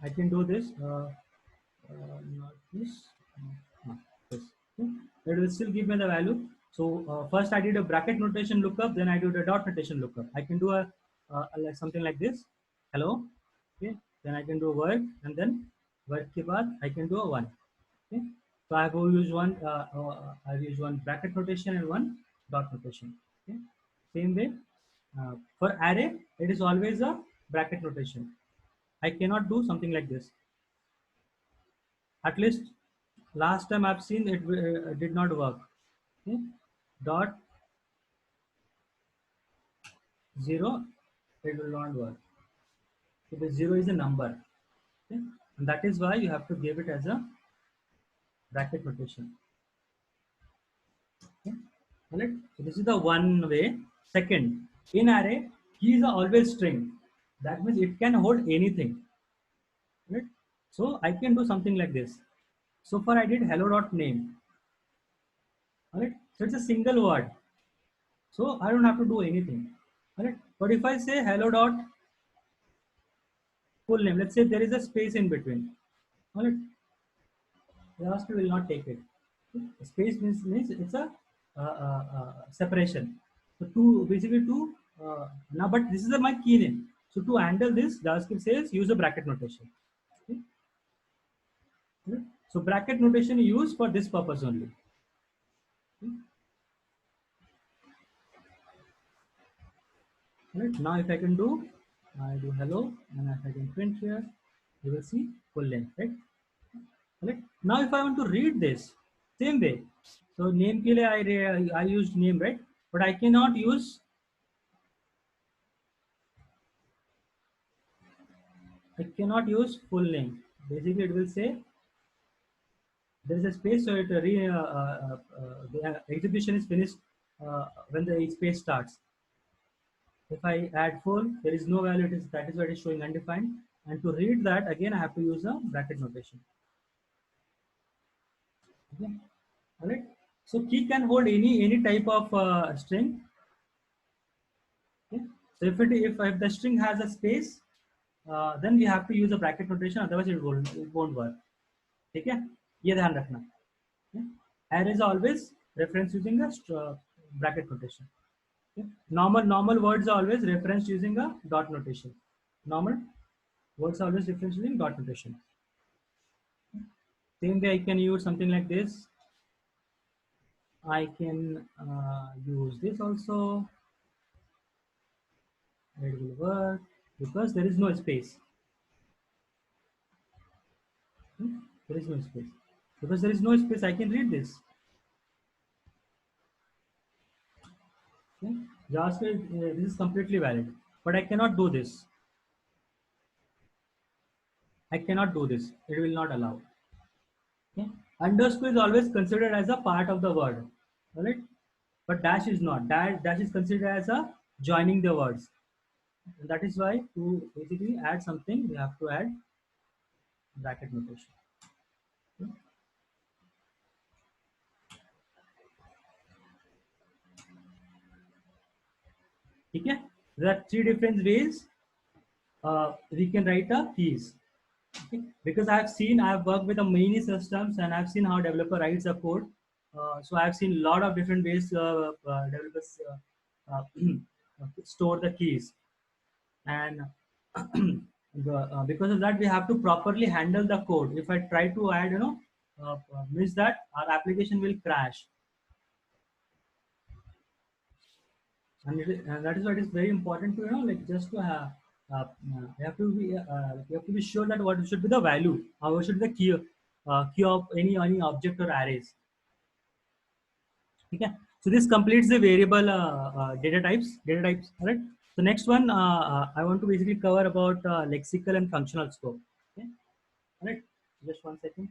I can do this. Not this. This. Okay. It will still give me the value. So first I did a bracket notation lookup, then I do the dot notation lookup. I can do a like something like this. Hello. Okay. Then I can do a word, and then word ke baad I can do a one. Okay. So I have used one. I've used one bracket notation and one dot notation. Okay. Same way for array, it is always a bracket notation. I cannot do something like this. At least last time I've seen it did not work. Okay. Dot 0, it will not work. Because 0 is a number. Okay. And that is why you have to give it as a bracket notation. Okay. All right. So this is the one way. Second, in array, keys are always string. That means it can hold anything. Right? So I can do something like this. So far I did hello.name. All right. So it's a single word. So I don't have to do anything. All right. But if I say hello dot full name, let's say there is a space in between. All right. JavaScript will not take it. Space means it's a separation. So to basically to now, but this is my key name. So to handle this, JavaScript says use a bracket notation. Okay. Right. So bracket notation is used for this purpose only. Okay. Right. Now if I can do, I do hello, and if I can print here, you will see full length, right? Right. Now if I want to read this, same way. So name ke liye I used name, right? But I cannot use, full name. Basically it will say there is a space, so it the execution is finished when the space starts. If I add full, there is no value. That is why it is showing undefined. And to read that again, I have to use a bracket notation. Okay. All right. So key can hold any type of string. Okay. So if the string has a space, then we have to use a bracket notation. Otherwise, it won't work. Okay. ये ध्यान रखना. Okay. Array is always reference using a bracket notation. Okay. Normal words are always referenced using a dot notation. Normal words are always referenced using dot notation. Same way I can use something like this. I can use this also. It will work because there is no space. There is no space. Because there is no space, I can read this. Okay. JavaScript, this is completely valid, but I cannot do this. I cannot do this. It will not allow. Okay. Underscore is always considered as a part of the word, all right? But dash is not. Dash is considered as a joining the words. And that is why to basically add something, we have to add bracket notation. Okay. There are three different ways we can write a keys. Okay. Because I've worked with many systems and I've seen how developer writes a code. So I've seen a lot of different ways developers store the keys, and because of that we have to properly handle the code. If I try to add, miss that, our application will crash. And that is why it is very important to like just to have you have to be sure that what should be the value, what should be the key of any object or arrays. Okay, so this completes the variable data types. All right, so next one I want to basically cover about lexical and functional scope. Okay, all right, just 1 second.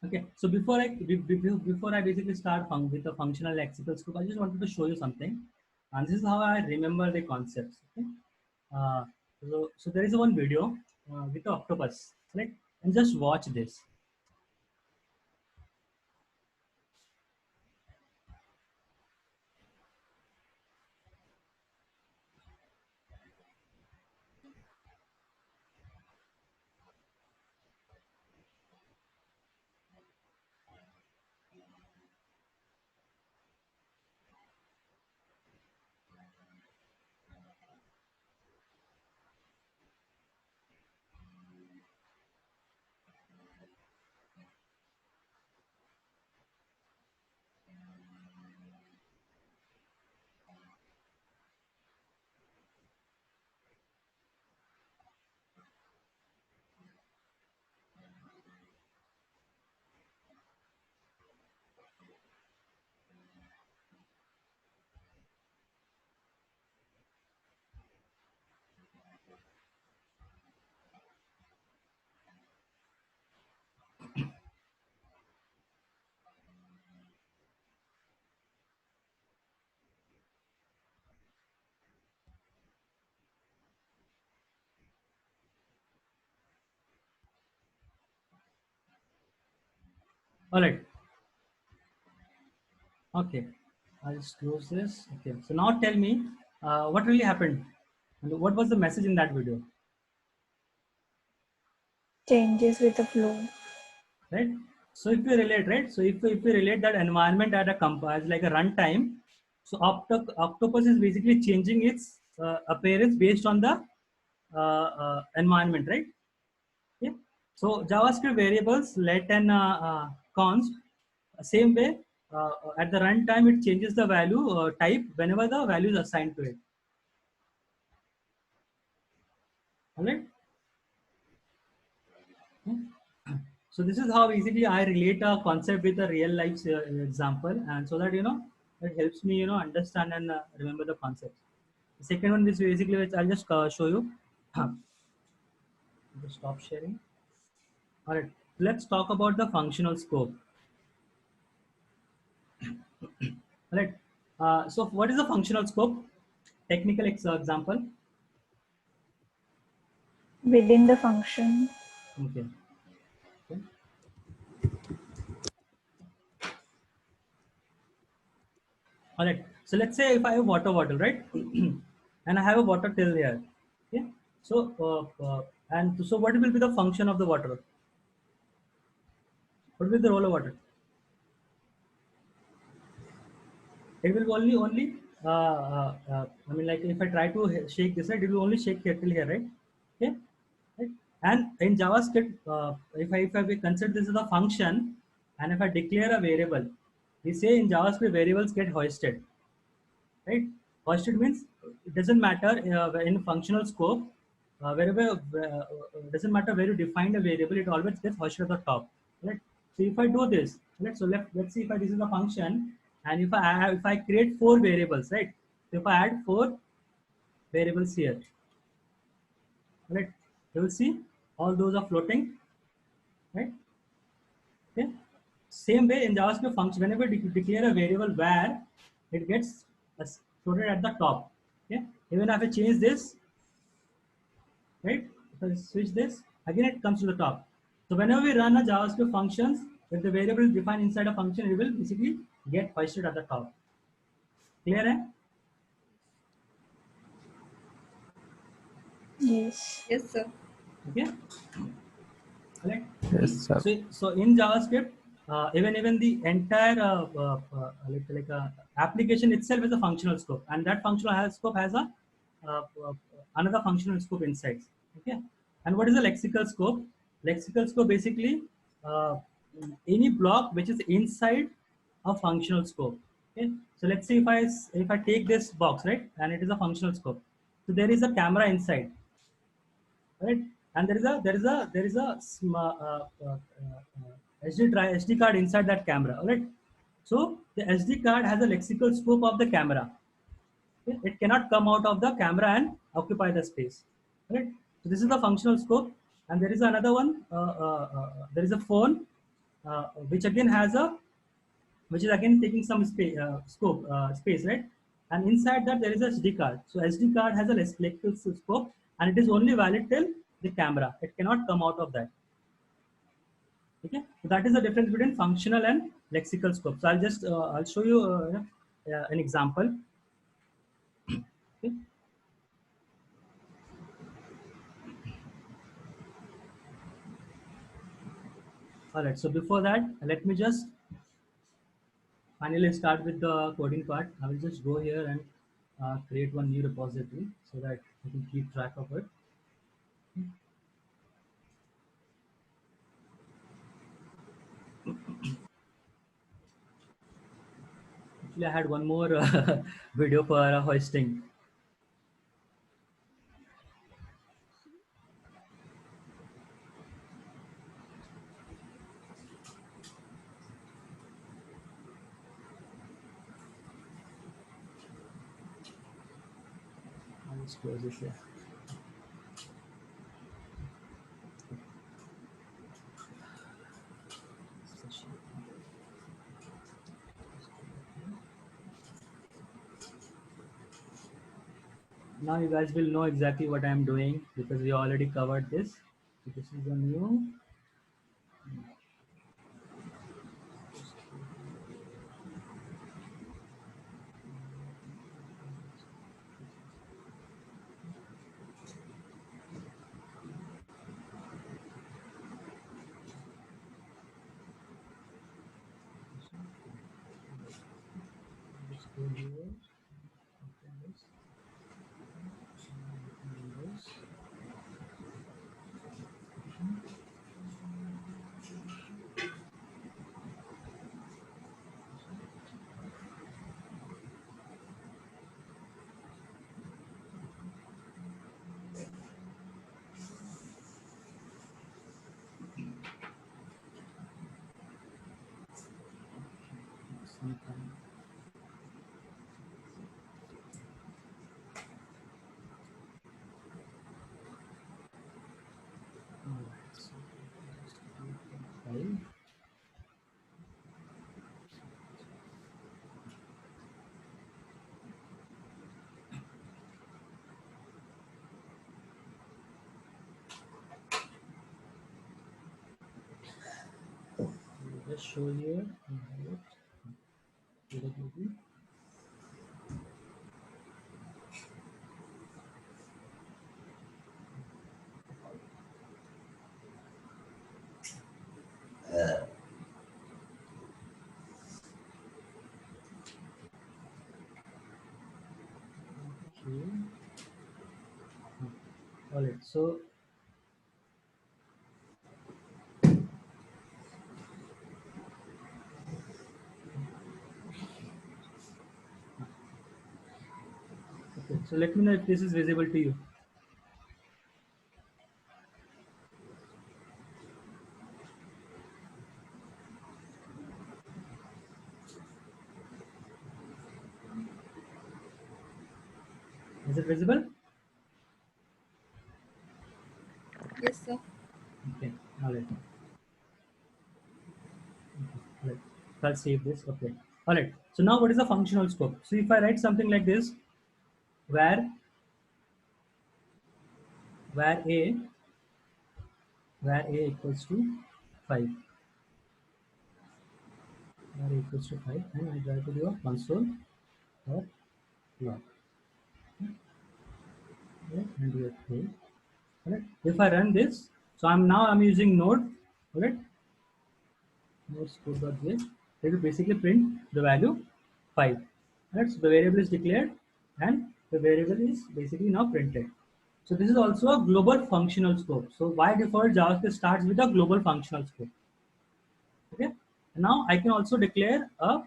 Okay, so before I basically start with the functional lexical scope, I just wanted to show you something, and this is how I remember the concepts. Okay, uh, so there is one video with the octopus, right? And just watch this. All right. Okay, I'll just close this. Okay, so now tell me what really happened, and what was the message in that video, Changes with the flow. right? So if we relate, right? So if we relate that environment at a as like a runtime, so Octopus is basically changing its appearance based on the environment, right? Okay. So JavaScript variables let and const, same way at the runtime it changes the value type whenever the value is assigned to it. All right. So this is how easily I relate a concept with a real life example, and so that it helps me understand and remember the concepts. The second one is basically which I'll just show you. Just stop sharing. All right, let's talk about the functional scope. All right. So what is the functional scope? Technical example. Within the function. Okay. Okay. All right. So let's say if I have water bottle, right, and I have a water till here. Okay. So and so what will be the function of the water? What will be the role of water? It will only I mean, like if I try to shake this, right, it will only shake here till here, right? Okay, right? And in JavaScript, if I consider this as a function, and if I declare a variable, we say in JavaScript variables get hoisted, right? Hoisted means it doesn't matter in functional scope, wherever doesn't matter where you define a variable, it always gets hoisted at the top, right? So if I do this, right? So let's see if this is a function, and if I create four variables, right? So if I add four variables here, right? You will see all those are floating, right? Okay. Same way in JavaScript function, whenever you declare a variable var, it gets floated at the top. Okay. Even if I change this, right? If I switch this, again it comes to the top. So whenever we run a JavaScript functions, if the variable is defined inside a function, it will basically get hoisted at the top. Clear? Eh? Yes. Yes, sir. Okay. Correct. Yes, sir. So in JavaScript, even the entire application itself is a functional scope, and that functional scope has a another functional scope inside. Okay. And what is a lexical scope? Lexical scope basically uh, any block which is inside a functional scope. Okay. So let's say if I take this box, right, and it is a functional scope. So there is a camera inside, right? And SD card inside that camera, right? So the SD card has a lexical scope of the camera. Okay? It cannot come out of the camera and occupy the space, right? So this is the functional scope, and there is another one. There is a phone, which again has a which is again taking some space, right? And inside that there is a SD card. So SD card has a lexical scope, and it is only valid till the camera. It cannot come out of that. Okay, so that is the difference between functional and lexical scope. So I'll show you an example. Okay. All right. So before that, let me just finally start with the coding part. I will just go here and create one new repository so that I can keep track of it. Actually, I had one more video for hoisting. I'll just close this here. Now you guys will know exactly what I am doing because we already covered this. So this is a new. Let's go here. Open this. Open this. File. Just show here. PWD. All right. So okay. So let me know if this is visible to you. Is it visible? Yes, sir. Okay. All right. All right. So I'll save this. Okay. All right. So now what is the functional scope? So if I write something like this, where where a where a equals to 5, where a equals to 5, and I try to do a console or log. Right? And do it here. All right. If I run this, so I'm using node. All right. Node scope.j. It will basically print the value 5. Right. So the variable is declared, and the variable is basically now printed. So this is also a global functional scope. So by default, JavaScript starts with a global functional scope. Okay. Now I can also declare a,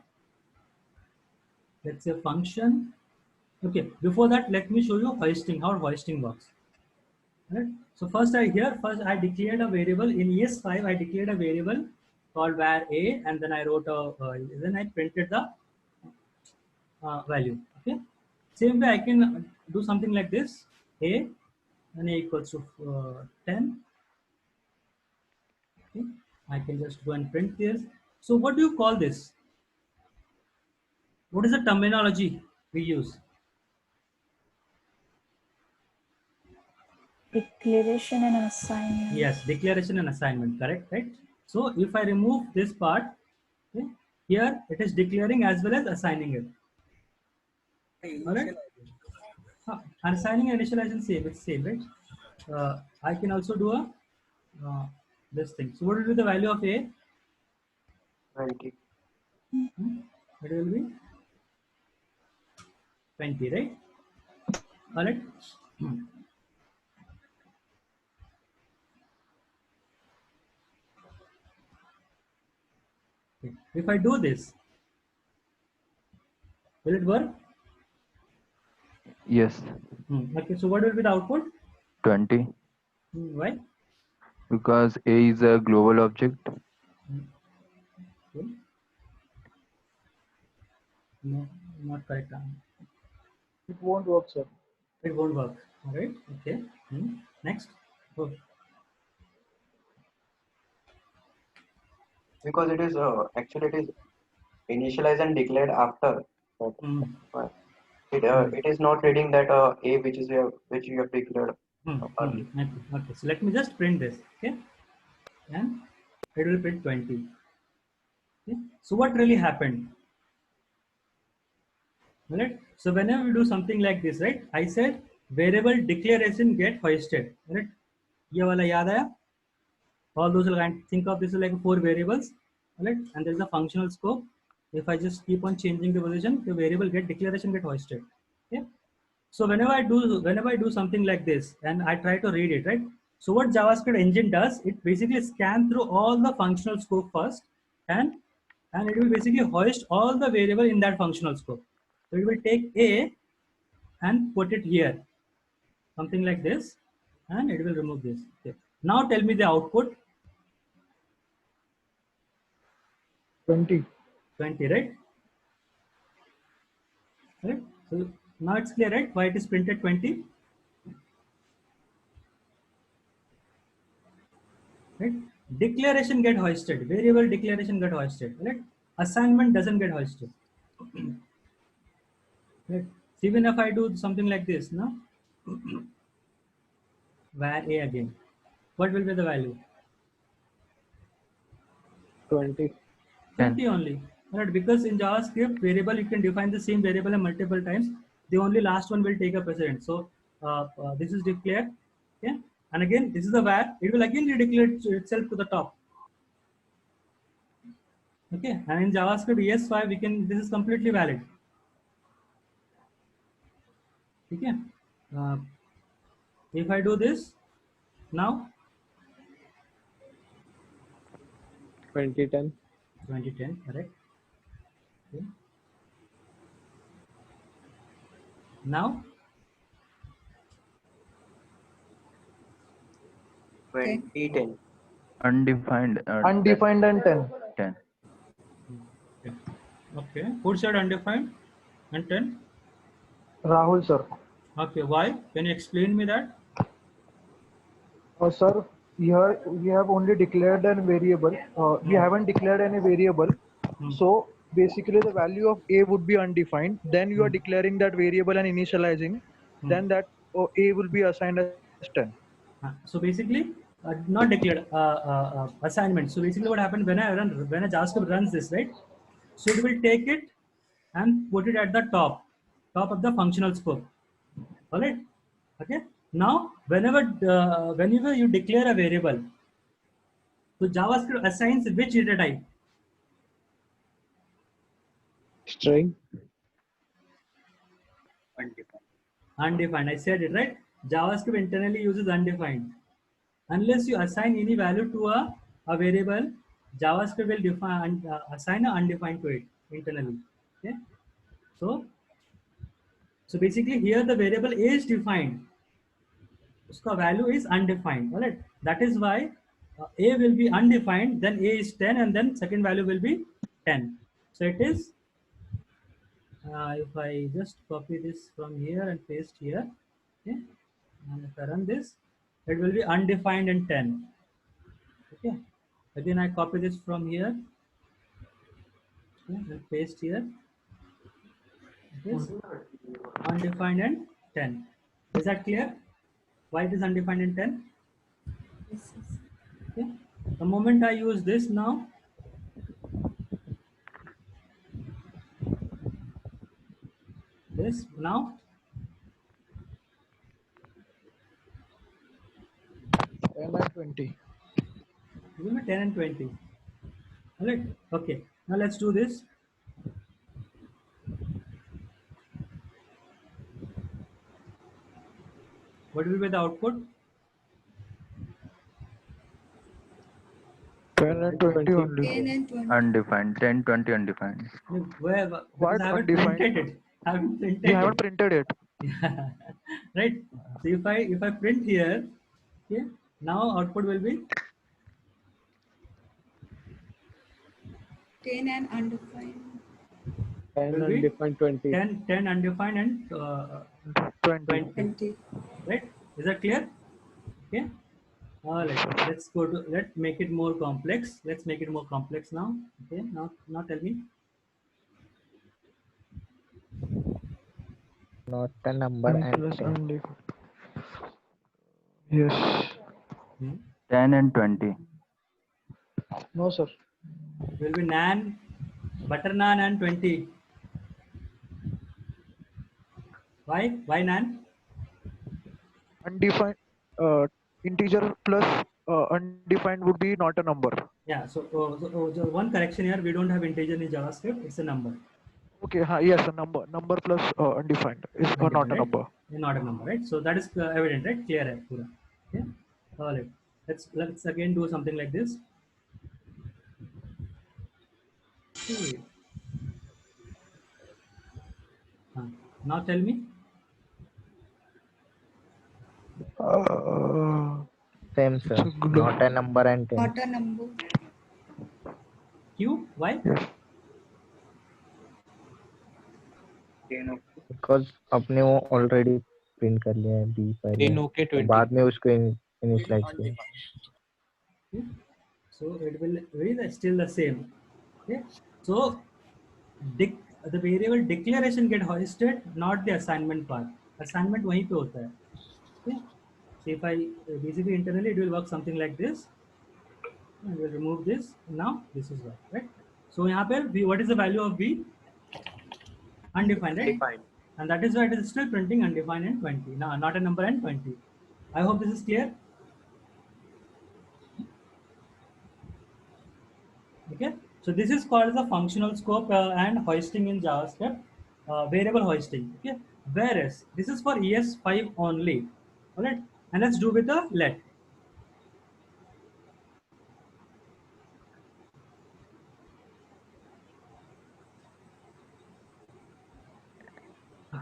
let's say, function. Okay. Before that, let me show you hoisting, how hoisting works. Right. So first I declared a variable in ES5. I declared a variable called var a, and then I wrote a then I printed the value. Okay. Same way I can do something like this: a and a equals to 10. Okay. I can just go and print this. So what do you call this? What is the terminology we use? Declaration and assignment. Yes, declaration and assignment, correct, right? So if I remove this part, okay, here it is declaring as well as assigning it. All right. And assigning and initialization same, it's same, right? I can also do a this thing. So what will be the value of a? 20. It will be 20, right? All right. Okay. If I do this, will it work? Yes, Okay. So what will be the output? 20. Why? Because A is a global object. Okay. No, not correct. It won't work, sir. It won't work. All right. Okay. Next. Oh. Because it is actually it is initialized and declared after that. It is not reading that a which you have declared early. Okay. Okay. So let me just print this. Okay. And it will print 20. Okay. So what really happened? Right. So whenever we do something like this, right? I said variable declaration get hoisted. Right. ये वाला याद आया? All those think of this as like 4 variables. Right. And there is a functional scope. If I just keep on changing the position, the variable get declaration get hoisted. Okay. So whenever I do something like this and I try to read it, right? So what JavaScript engine does, it basically scans through all the functional scope first, and it will basically hoist all the variable in that functional scope. So it will take a and put it here, something like this, and it will remove this. Okay. Now tell me the output. 20. 20, right? Right. So now it's clear, right? Why it is printed 20. Right? Declaration get hoisted, variable declaration get hoisted, right? Assignment doesn't get hoisted. Right? So even if I do something like this, no, var a again, what will be the value? 20. 20 only, right? Because in JavaScript variable you can define the same variable multiple times. The only last one will take a precedence. So this is declared, okay, and again this is the var. It will again redeclare itself to the top. Okay, and in JavaScript ES5 we can, this is completely valid. ठीक है. If I do this now, 2010. 2010, correct. Okay. Now 2010. Undefined. Undefined and 10. 10. okay, who said undefined and 10? Rahul sir. Okay, why? Can you explain me that? Sir, here we have only declared a variable. We haven't declared any variable. So basically the value of a would be undefined. Then you are declaring that variable and initializing. Then that a will be assigned as 10. So basically, not declared assignment. So basically, what happened when a JavaScript runs this, right? So it will take it and put it at the top of the functional scope. All right. Okay. Now, whenever you declare a variable, so JavaScript assigns which data type? String. Undefined. I said it right. JavaScript internally uses undefined. Unless you assign any value to a variable, JavaScript will define assign an undefined to it internally. Okay. So basically here the variable is defined. Uska value is undefined. All right. That is why a will be undefined. Then a is 10, and then second value will be 10. So it is. If I just copy this from here and paste here, okay, and if I run this, it will be undefined and 10. Okay. Again, I copy this from here, okay, and paste here. This undefined and 10. Is that clear? Why it is undefined and 10? Okay. The moment I use this now, this now, 10 and 20. give me 10 and 20. All right. Okay. Now let's do this. What will be the output? 10 and 20 only. 10 and 20. Undefined. 10, 20 undefined. Where? What I haven't undefined? printed it. I haven't printed We it. haven't printed it. Yeah. Right. So if I print here, okay, now output will be 10 and undefined. 10 will be undefined 20. 10 undefined and 20. 20. Right? Is that clear? Okay. Let's go to, let's make it more complex. Let's make it more complex now. Okay. Now tell me. Not a number and Plus 10. undefined. Yes. 10 and 20. No sir. Will be nan, butter naan and 20. Why? Why nan? Undefined integer plus undefined would be not a number. Yeah. So one correction here. We don't have integer in JavaScript. It's a number. Okay, yes, a number plus undefined is not a Right? number. Not a number, right? So that is evident, right? Clear, hai, pura. Okay. All right. Let's again do something like this. Okay. Now tell me. Same, sir. Not a number and 10. Not a number. Q. Why? Because अपने वो already print कर लिया है B पहले. तो बाद में उसको initialize किया. So it will be still the same. Okay. So the variable declaration get hoisted, not the assignment part. Assignment वहीं पे होता है. Okay. So if I basically internally it will work something like this. And we'll remove this. Now this is right. So यहाँ पे V, what is the value of V? Undefined, right? Undefined. And that is why it is still printing undefined and 20. Now, not a number and 20. I hope this is clear. Okay. So this is called the functional scope and hoisting in JavaScript, variable hoisting. Okay. Whereas this is for ES5 only. All right, and let's do with the let.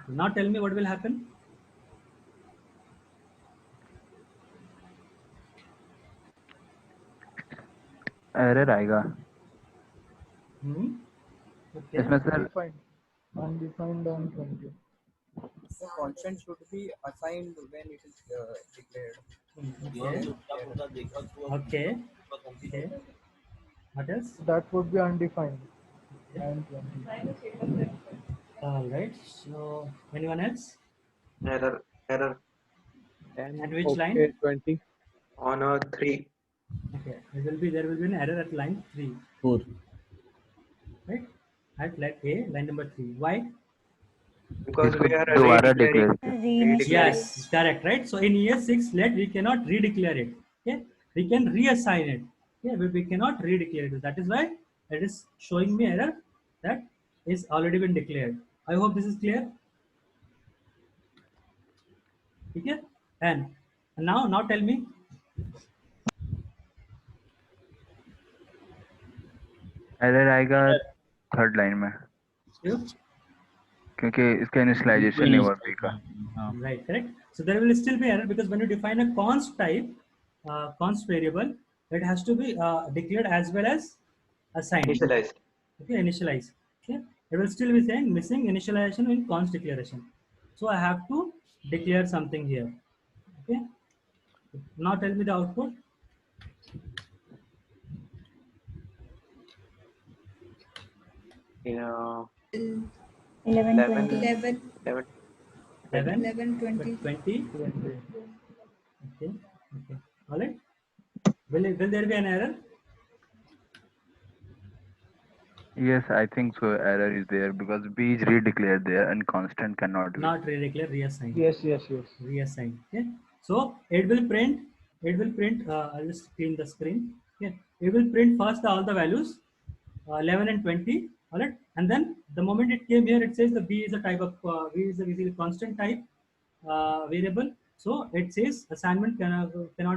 Now tell me what will happen. Error आएगा Okay. इसमें sir Undefined and 20. The constant should be assigned when it is declared. Okay. Okay. What else? That would be undefined and 20. All right. So anyone else? Error. And which okay, line? 20. On a 3. Okay. There will be an error at line 3. 4. Right? At line number 3. Why? Because इसको we are दोबारा redeclaring. Declare Yes, correct, right? So in ES6 let we cannot redeclare it. Okay, we can reassign it. Yeah, but we cannot redeclare it. That is why it is showing me error that is already been declared. I hope this is clear. Okay, and now tell me. Error आएगा third line में क्योंकि इसका initialisation नहीं हुआ B का Right, correct. So there will still be error because when you define a const type, const variable, it has to be declared as well as assigned. Initialized. Okay, initialize. Okay, it will still be saying missing initialization in const declaration. So I have to declare something here. Okay, now tell me the output. Yeah. 11, 11. 20. 11, 11, 11, 20. 20. Okay, okay. All right. Will there be an error? Yes, I think so. Error is there because B is redeclared there and constant cannot be. Not redeclare, reassign. Yes. Reassign. Okay. So it will print. I'll just clean the screen. Okay. It will print first all the values, 11 and 20. All right. And then the moment it came here, it says the B is a type of B is a constant type variable. So it says assignment cannot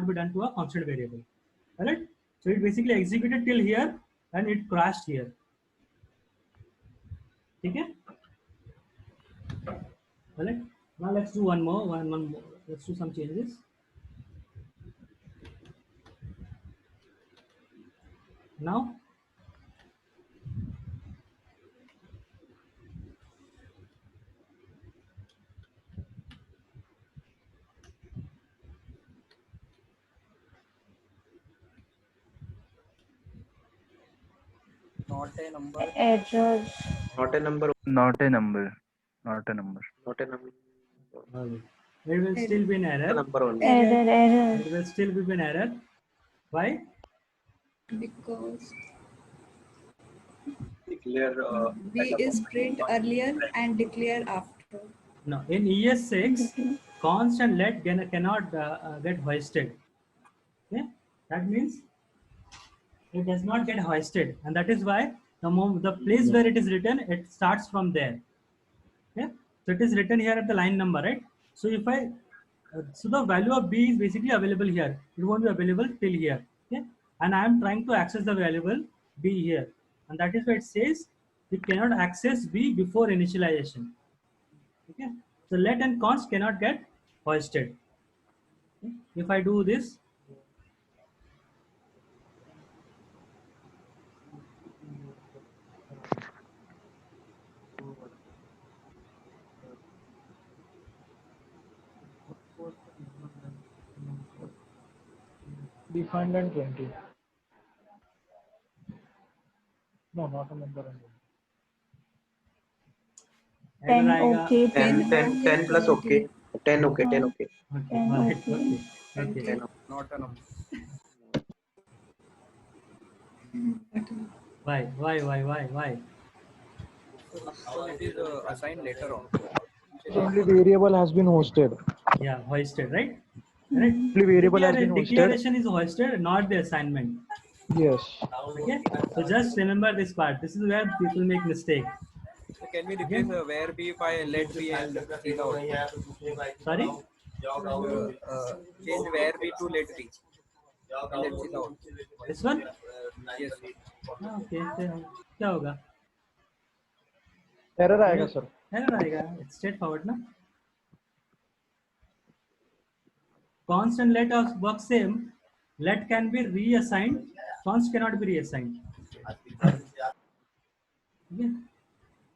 be done to a constant variable. All right. So it basically executed till here and it crashed here. Okay. All right. Now let's do one more. Let's do some changes. Now Not a number. Error. Not a number. Not a number. Not a number. Not a number. There will still be an error. Number only. Error. There will still be an error. Why? Because Declare. B is print earlier and declare after. No, in ES6, const and let cannot get hoisted. Okay, that means it does not get hoisted, and that is why the place where it is written, it starts from there. Okay, so it is written here at the line number, right? So if I so the value of B is basically available here. It won't be available till here. Okay, and I am trying to access the variable B here, and that is why it says we cannot access B before initialization. Okay, so let and const cannot get hoisted. Okay? If I do this, Defined and 20. No, not a number. Ten error okay. 10 plus okay. 10 okay. 10 okay. Okay, all right, okay. Okay. Not a number. Why? So it is assigned later on. So only variable has been hosted. Yeah, hoisted, right? Right. Only variable has been hosted. Declaration is hoisted, not the assignment. Yes. Okay. So just remember this part. This is where people make mistake. So can we replace where be by let be and see the output? Sorry? Change where be to let be. And let's see the output. This one? Yes. Okay. क्या होगा? Error आएगा sir. Error आएगा. It's straightforward ना? Const and let work same. Let can be reassigned. Const cannot be reassigned. Okay.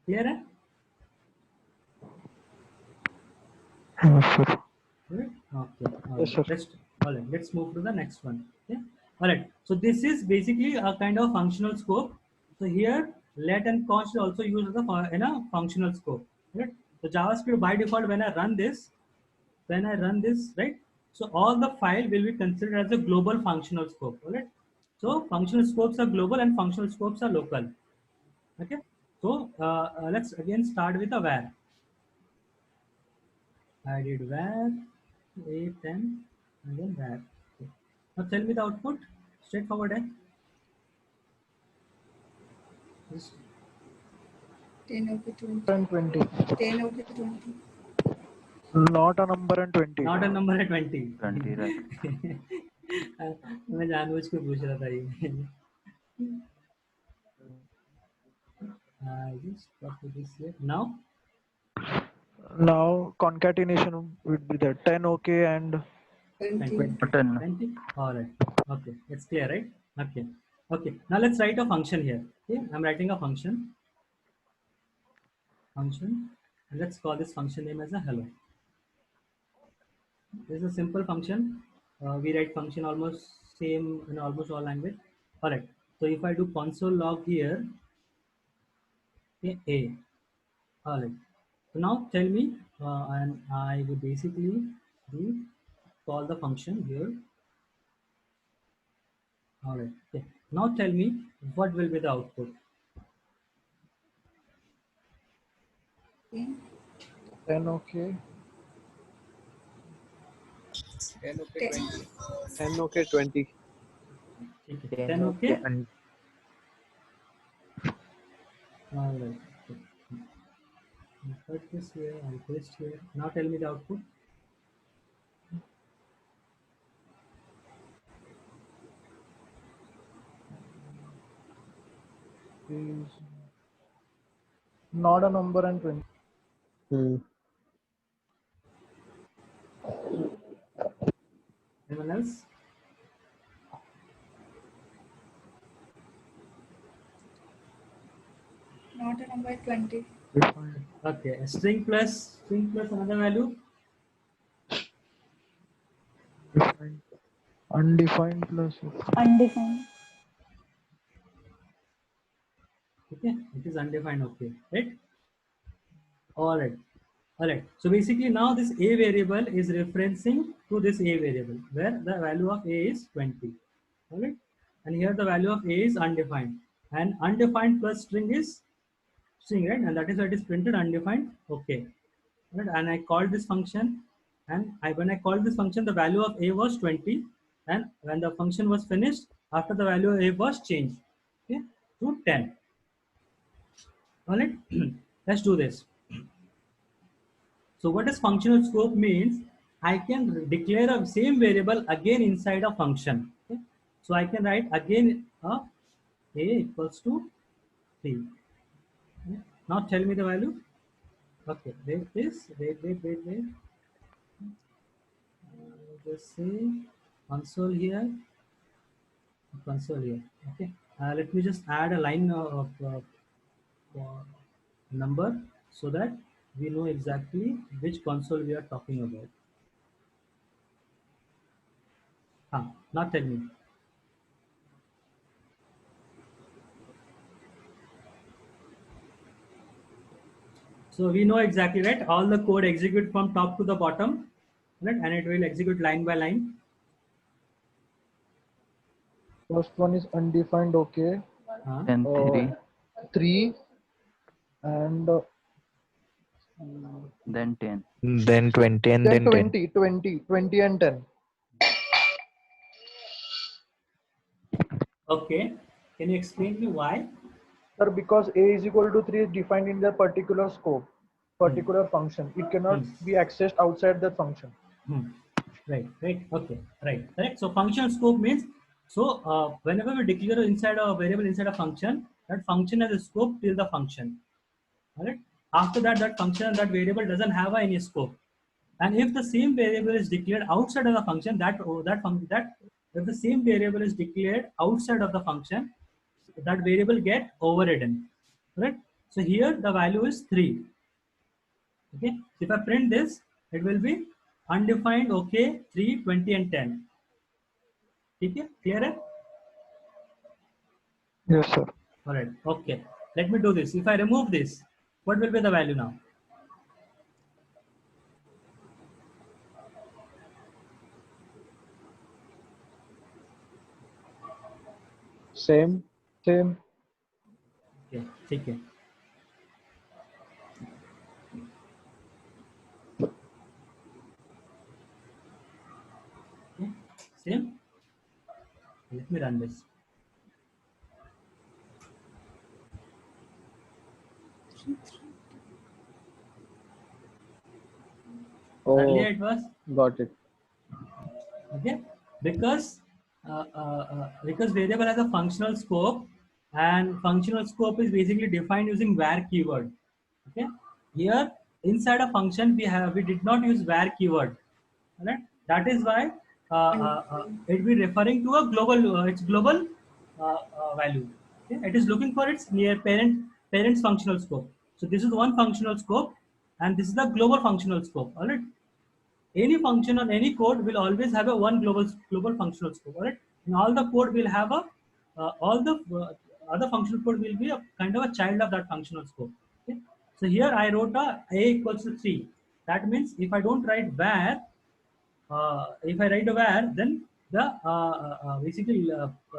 Clear है? Sir. Right? Okay. Yes, sir. All right. Let's move to the next one. Okay. All right. So this is basically a kind of functional scope. So here, let and const are also used as in a functional scope. Right? So JavaScript by default, when I run this, right? So all the file will be considered as a global functional scope. All right. So functional scopes are global and functional scopes are local. Okay. So let's again start with a var. I did var a10 and then var. Okay. Now tell me the output. Straightforward, eh? Just 10 over 20. And 20. 10 over 20. Not a number and 20. Not a number at 20. 20, right. मैं जानबूझ के पूछ रहा था ये. I just copy this here. Now concatenation would be there. 10 okay and 20. 20. All right. Okay, it's clear, right? Okay. Okay. Now let's write a function here. Okay, I'm writing a function. And let's call this function name as a hello. This is a simple function. We write function almost same in almost all language. All right. So if I do console log here, okay, a. All right. So now tell me, and I would basically call the function here. All right. Okay. Now tell me what will be the output. 10 okay. 10 okay 20. 10 okay 20. 10 okay. All right. Okay. I'll put this here. I'll paste here. Now tell me the output. Is not a number and 20. Anyone else? Not a number 20. Okay. A string plus another value. Undefined plus Undefined. Okay, it is undefined. Okay, right? All right. So basically now this a variable is referencing to this a variable where the value of a is 20. All right, and here the value of a is undefined, and undefined plus string is string, right? And that is why it is printed undefined. Okay, right? And I called this function, and when I called this function, the value of a was 20, and when the function was finished, after the value of a was changed, okay, to 10. All right. Let's do this. So what does functional scope means? I can declare a same variable again inside a function. Okay? So I can write again a equals to 3. Okay? Now tell me the value. Okay, wait this. Wait. Just say console here. Okay. Let me just add a line of number so that we know exactly which console we are talking about. Now tell me. So we know exactly, right? All the code execute from top to the bottom, right? And it will execute line by line. First one is undefined okay. Then 3 and then 10. Then 20 and then 10. 20 and 10. Okay. Can you explain me why? Sir, because a is equal to 3 is defined in the particular scope, particular function. It cannot be accessed outside that function. Right, okay, right, correct. So functional scope means, so whenever we declare inside a variable inside a function, that function has a scope till the function. All right. After that, that function and that variable doesn't have any scope. And if the same variable is declared outside of the function, if the same variable is declared outside of the function, that variable get overridden. Right. So here the value is 3. Okay. So if I print this, it will be undefined, okay, 3, 20, and 10. Okay, clear? Yes, sir. All right. Okay. Let me do this. If I remove this, what will be the value now? Same. Okay. Take it. Okay. Same. Let me run this. Oh, Earlier it was got it. okay, because variable has a functional scope, and functional scope is basically defined using var keyword. Okay, here inside a function we did not use var keyword. Right? That is why it will be referring to a global its global value. Okay? It is looking for its near parent's functional scope. So this is one functional scope, and this is the global functional scope. All right. Any function on any code will always have a one global functional scope. All right. And all the code will have a all the other functional code will be a kind of a child of that functional scope. Okay? So here I wrote a equals to 3. That means if I don't write var, if I write a var, then the basically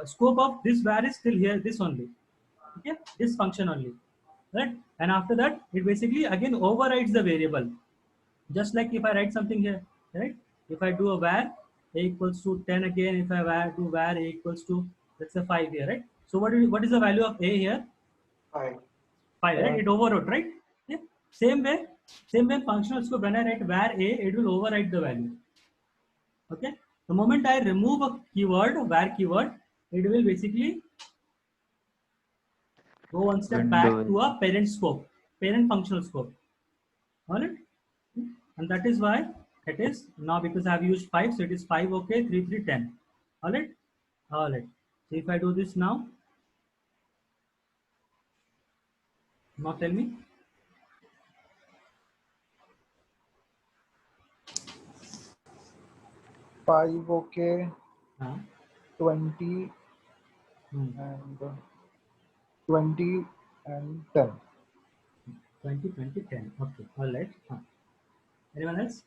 scope of this var is still here, this only. Okay, this function only, right? And after that, it basically again overrides the variable. Just like if I write something here, right? If I do a var a equals to 10 again, if I do var a equals to, let's say 5 here, right? So what is the value of a here? 5. 5, right? It overwrote, right? Yeah. Same way functional scope, when I write var a, it will override the value. Okay. The moment I remove a keyword, var keyword, it will basically go one step back to a parent scope, parent functional scope. All right. And that is why it is now, because I have used 5, so it is 5, okay, 3, 3, 10. All right. All right. So if I do this now tell me. Five, okay. 20 and 20 and 10. 20, 20, 10. Okay. All right. Anyone else?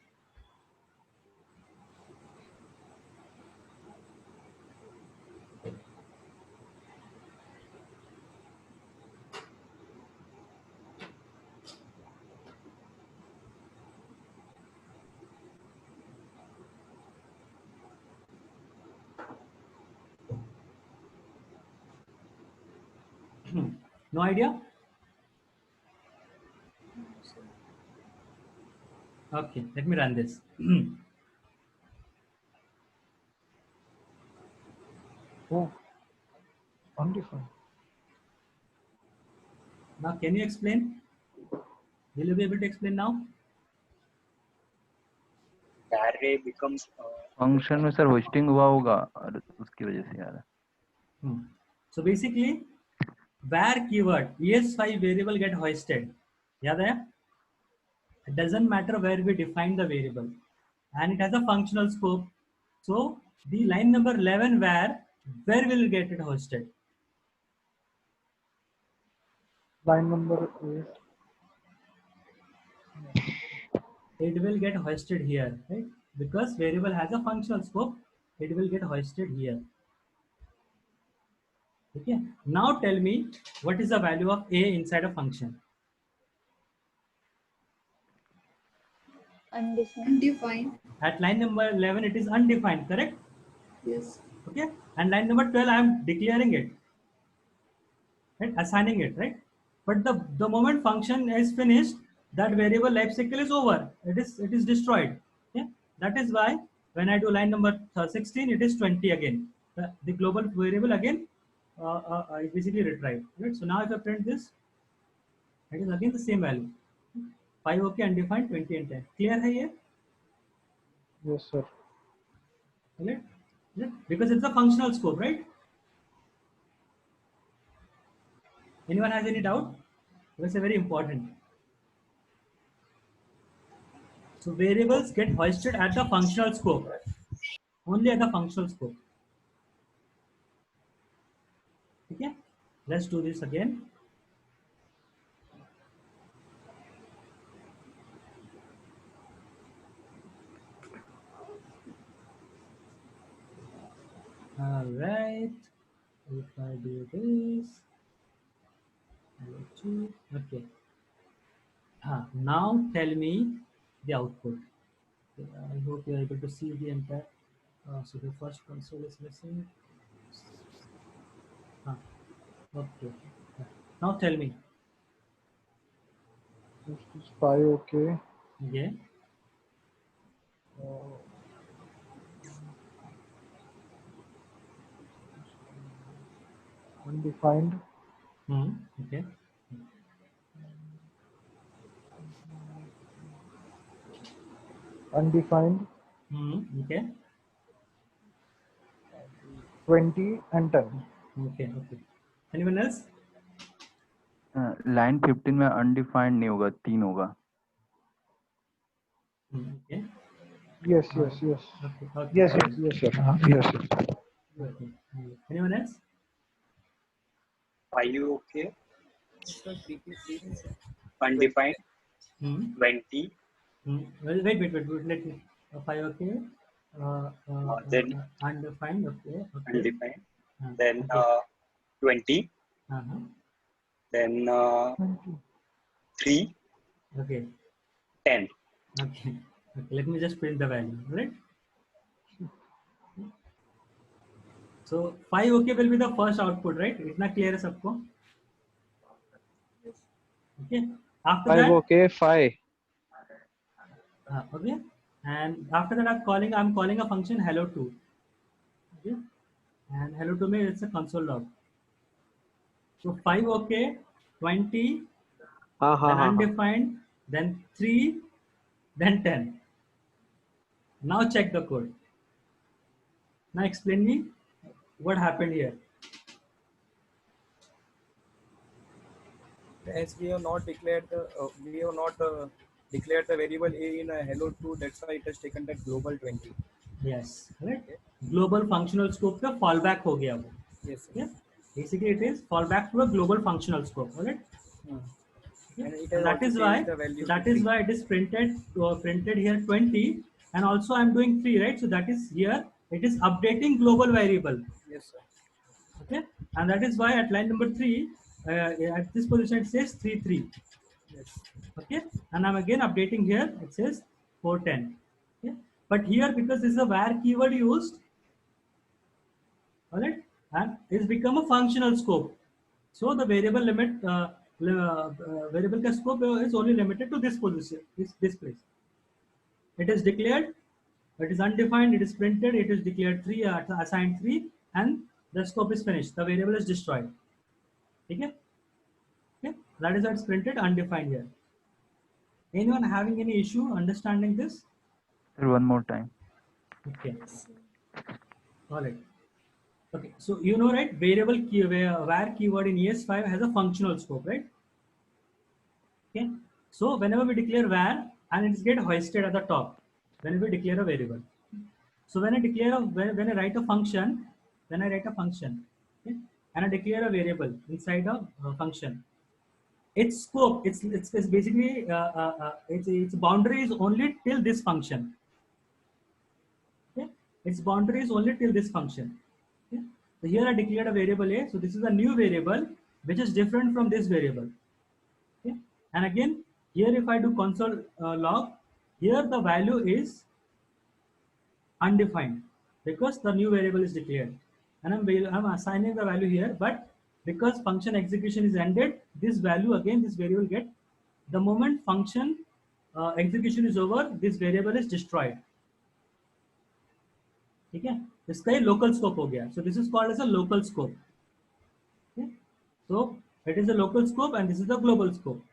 No idea? Okay, let me run this. Oh, undefined. Now, can you explain? Will you be able to explain now? Array becomes function में sir hosting हुआ होगा और उसकी वजह से यार. So basically, var keyword ES5 variable get hoisted. याद है? It doesn't matter where we define the variable, and it has a functional scope. So the line number 11 var, where will it get it hosted? Line number is. It will get hoisted here, right? Because variable has a functional scope, it will get hoisted here. Okay. Now tell me, what is the value of a inside a function? Undefined. At line number 11, it is undefined, correct? Yes. Okay. And line number 12, I am declaring it. right? Assigning it, right? But the moment function is finished, that variable life cycle is over. It is destroyed. Okay, that is why when I do line number 16, it is 20 again. The global variable again is basically retrieved. Right. So now if I print this, it is again the same value. 5 okay, undefined, 20 and 10. Clear hai ye? Yes, sir. Right? Yeah. Because it's a functional scope, right? Anyone has any doubt? That's very important. So variables get hoisted at the functional scope, only at the functional scope. Okay, let's do this again. All right. If I do this, okay. Now tell me the output. I hope you are able to see the entire. So the first console is missing. Okay. Now tell me. This is 5 okay. Yeah. Undefined. Okay. Undefined. Okay. 20 and 10. Okay. Anyone else? Line 15 में undefined नहीं होगा, 3 होगा. Okay. Yes. Okay. Yes, sir. Yes. Okay. Anyone else? Are you okay? Undefined. 20. Wait. Let me. 5 okay. Then Undefined. Okay. undefined. Then okay. 20. Then 3. Okay. 10. Okay. Let me just print the value, right? So 5 okay will be the first output, right? Itna clear hai sabko? Okay. After 5 that, okay, 5. Okay. And after that, I'm calling a function hello2. Okay. And hello2 me it's a console log. So 5 okay, 20, then undefined, then 3, then 10. Now check the code. Now explain me what happened here. As we have not declared the declared the variable a in a hello2, that's why it has taken that global 20. Yes, right. Okay. Global functional scope का fallback हो गया वो. Yes. Yeah. Basically, it is fallback to a global functional scope. All right. And that is why it is printed here 20, and also I'm doing 3, right? So that is here it is updating global variable. Yes, sir. Okay, and that is why at line number 3 at this position it says 3. Yes. Okay, and I'm again updating here, it says 410. Okay, but here because this is a var keyword used, all right, and it's become a functional scope. So the variable limit variable का scope is only limited to this position, this place. It is declared, it is undefined, it is printed, it is declared 3, assigned 3, and the scope is finished. The variable is destroyed. Okay? Okay? That is why it's printed undefined here. Anyone having any issue understanding this? One more time. Okay. All right. Okay, so you know, right, variable var keyword in ES5 has a functional scope, right? Okay, so whenever we declare var and it's get hoisted at the top, when we declare a variable. So when I declare when I write a function, okay, and I declare a variable inside a function, its scope, it's basically its boundary is only till this function. Okay, its boundary is only till this function. Okay? So here I declared a variable a. So this is a new variable which is different from this variable. Okay? And again, here if I do console log, here the value is undefined because the new variable is declared. And I'm assigning the value here, but because function execution is ended, this value again, this variable get, the moment function execution is over, this variable is destroyed. ठीक है, इसका ये local scope हो गया. So this is called as a local scope. Okay? So it is a local scope and this is the global scope.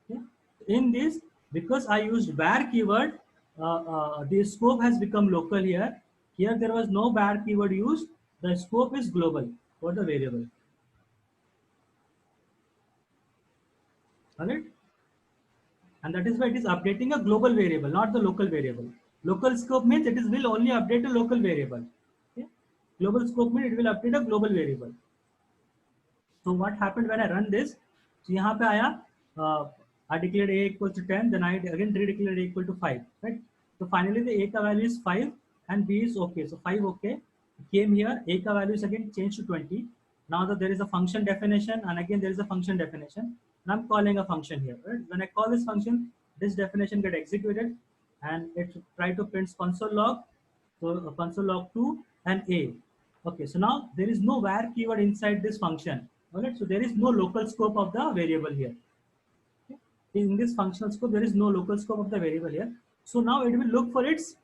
Okay? In this, because I used var keyword, the scope has become local here. Here there was no var keyword used. The scope is global for the variable. Alright? And that is why it is updating a global variable, not the local variable. Local scope means it is will only update a local variable. Okay? Global scope means it will update a global variable. So what happened when I run this? So यहाँ पे आया, I declared a equals to 10, then I again redeclared a equal to 5, right? So finally the a का value is 5 and b is okay. So 5 okay. Came here, a का value is again changed to 20. Now that there is a function definition and again there is a function definition. And I'm calling a function here, right? When I call this function, this definition get executed and it try to print console log. So console log 2 and a. Okay, so now there is no var keyword inside this function. Alright, so there is no local scope of the variable here. Okay. In this functional scope, there is no local scope of the variable here. So now it will look for its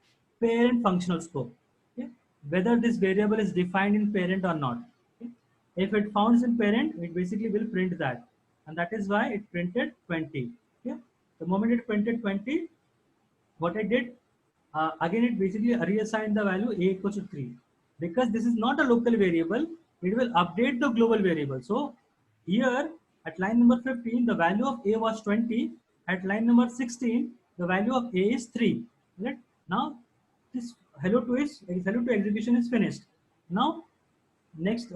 parent functional scope. Okay. Whether this variable is defined in parent or not. Okay. If it founds in parent, it basically will print that. And that is why it printed 20. Okay. The moment it printed 20, what I did, again it basically reassigned the value a equals to 3. Because this is not a local variable, it will update the global variable. So here at line number 15, the value of a was 20. At line number 16, the value of a is 3. Right? Now this hello to execution is finished. Now next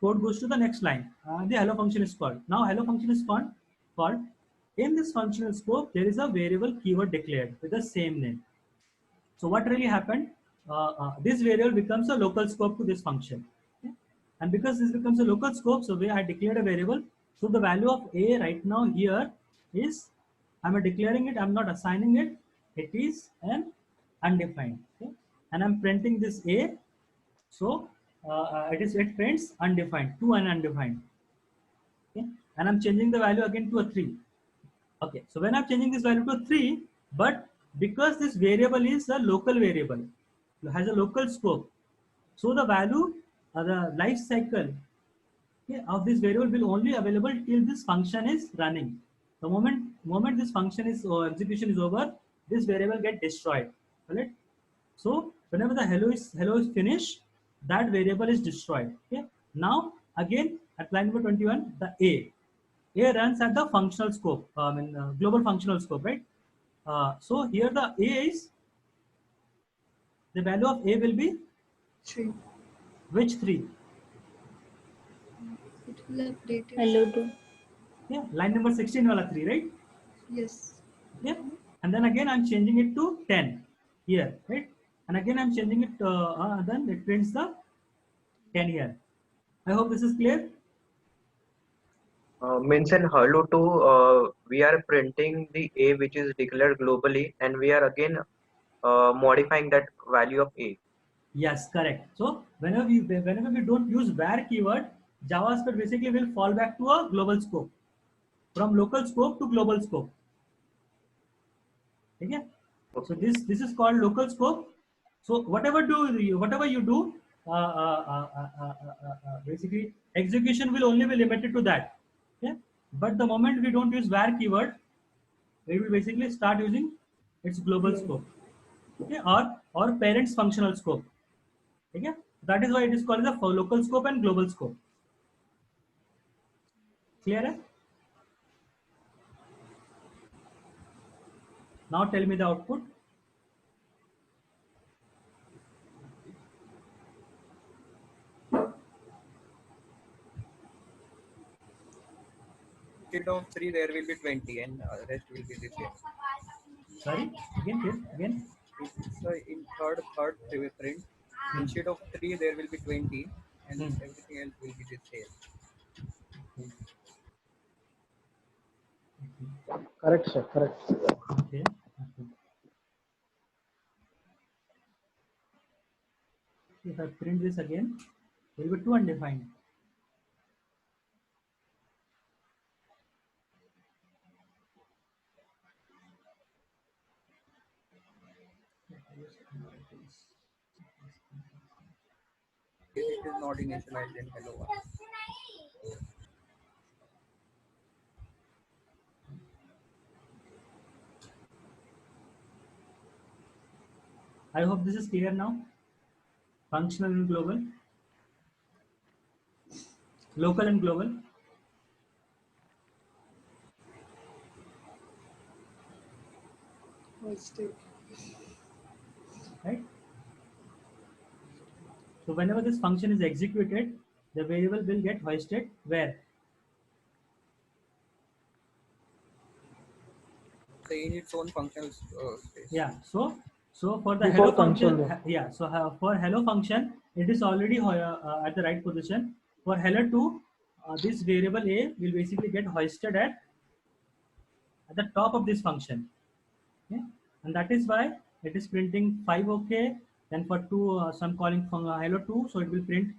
code goes to the next line. The hello function is called. Now hello function is called. In this functional scope, there is a variable keyword declared with the same name. So what really happened? This variable becomes a local scope to this function. Okay? And because this becomes a local scope, so where I declared a variable, so the value of a right now here is, I'm declaring it, I'm not assigning it, it is an undefined. Okay? And I'm printing this a, so it prints undefined, to an undefined. Okay? And I'm changing the value again to a 3. Okay, so when I'm changing this value to 3, but because this variable is a local variable, it has a local scope, so the value, the life cycle, okay, of this variable will only available till this function is running. The moment this function is execution is over, this variable get destroyed. Right? So whenever the hello is finished, that variable is destroyed. Okay. Now again at line number 21, the a runs at the functional scope, global functional scope, right? So here the a is, the value of a will be 3. Which 3? It will update it. Hello to. Yeah, line number 16 wala 3, right? Yes. Yeah, and then again I'm changing it to 10 here, right? And again I'm changing it, then it prints the 10 here. I hope this is clear. Means in hello 2, we are printing the a which is declared globally, and we are again modifying that value of a. Yes, correct. So whenever we don't use var keyword, JavaScript basically will fall back to a global scope, from local scope to global scope. Okay? So this is called local scope. So whatever you do, basically execution will only be limited to that. Okay? But the moment we don't use var keyword, it will basically start using its global scope. Okay? Or parent's functional scope. Okay? That is why it is called the local scope and global scope. Clear? Hai? Now tell me the output. Instead of 3, there will be 20, and rest will be the same. Sorry, again. So in third print, instead of 3, there will be 20, and everything else will be the same. Correct, sir. Correct. Okay. If I print this again, it will be 2 undefined. If it is not initialized in hello one. I hope this is clear now. Functional and global, local and global. Right? So whenever this function is executed, the variable will get hoisted where? Say in its own functional space. Yeah. So for the Before hello function, console. yeah. So for hello function, it is already at the right position. For hello 2, this variable a will basically get hoisted at the top of this function. Okay? And that is why it is printing 5 okay. Then for 2, so I'm calling from hello 2, so it will print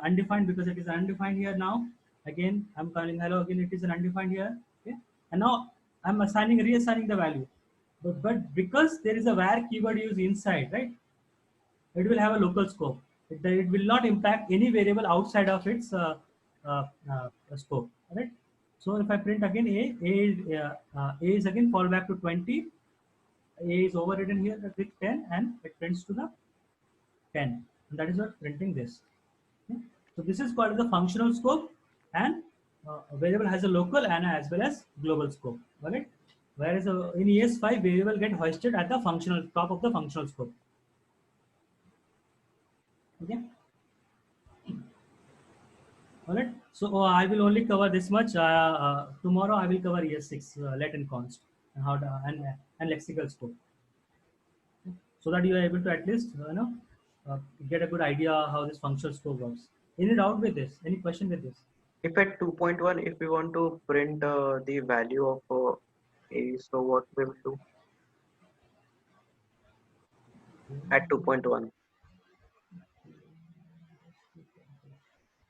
undefined because it is undefined here now. Again, I'm calling hello again, it is an undefined here. Okay? And now I'm reassigning the value. But because there is a var keyword used inside, right? It will have a local scope. It will not impact any variable outside of its scope. Right? So if I print again a is again fall back to 20. A is overridden here with 10 and it prints to the 10. And that is what printing this. Okay? So this is called the functional scope, and a variable has a local and as well as global scope. Right? Whereas in ES5 variable get hoisted at the functional top of the functional scope. Okay. All right. So I will only cover this much. Tomorrow I will cover ES6 let and const and how to, and lexical scope, so that you are able to at least get a good idea how this functional scope works. Any doubt with this? Any question with this? If at 2.1, if we want to print the value of a, so what we will do at 2.1?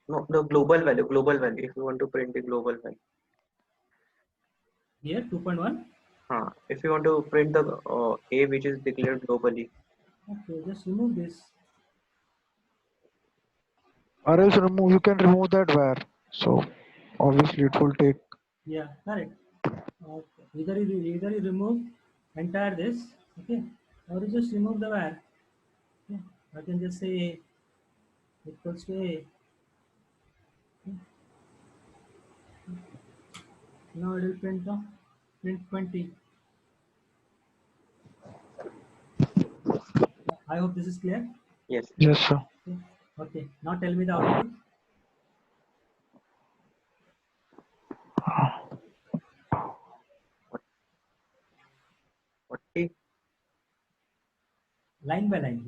No, the global value. If you want to print the global value. Here 2.1. If you want to print the a which is declared globally. Okay, just remove this. Or else you can remove that var. So obviously it will take. Yeah, correct. Okay. Either you remove entire this, okay, or you just remove the var. Okay. I can just say equals to a. Okay. Now it will print 20. I hope this is clear. Yes. Yes, sir. Okay. Okay. Now tell me the output. Line by line.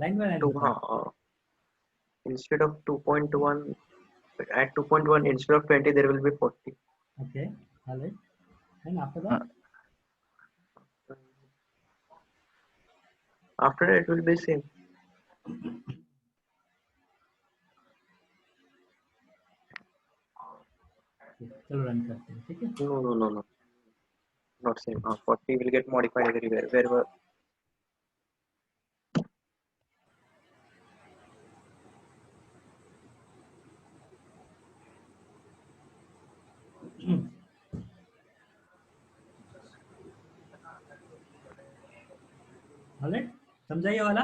Instead of 2.1, at 2.1 instead of 20 there will be 40. Okay. All right. And after that? After that it will be same. चलो run करते हैं, ठीक है? No. Not same. 40 will get modified everywhere. Wherever. All right. समझा ये वाला?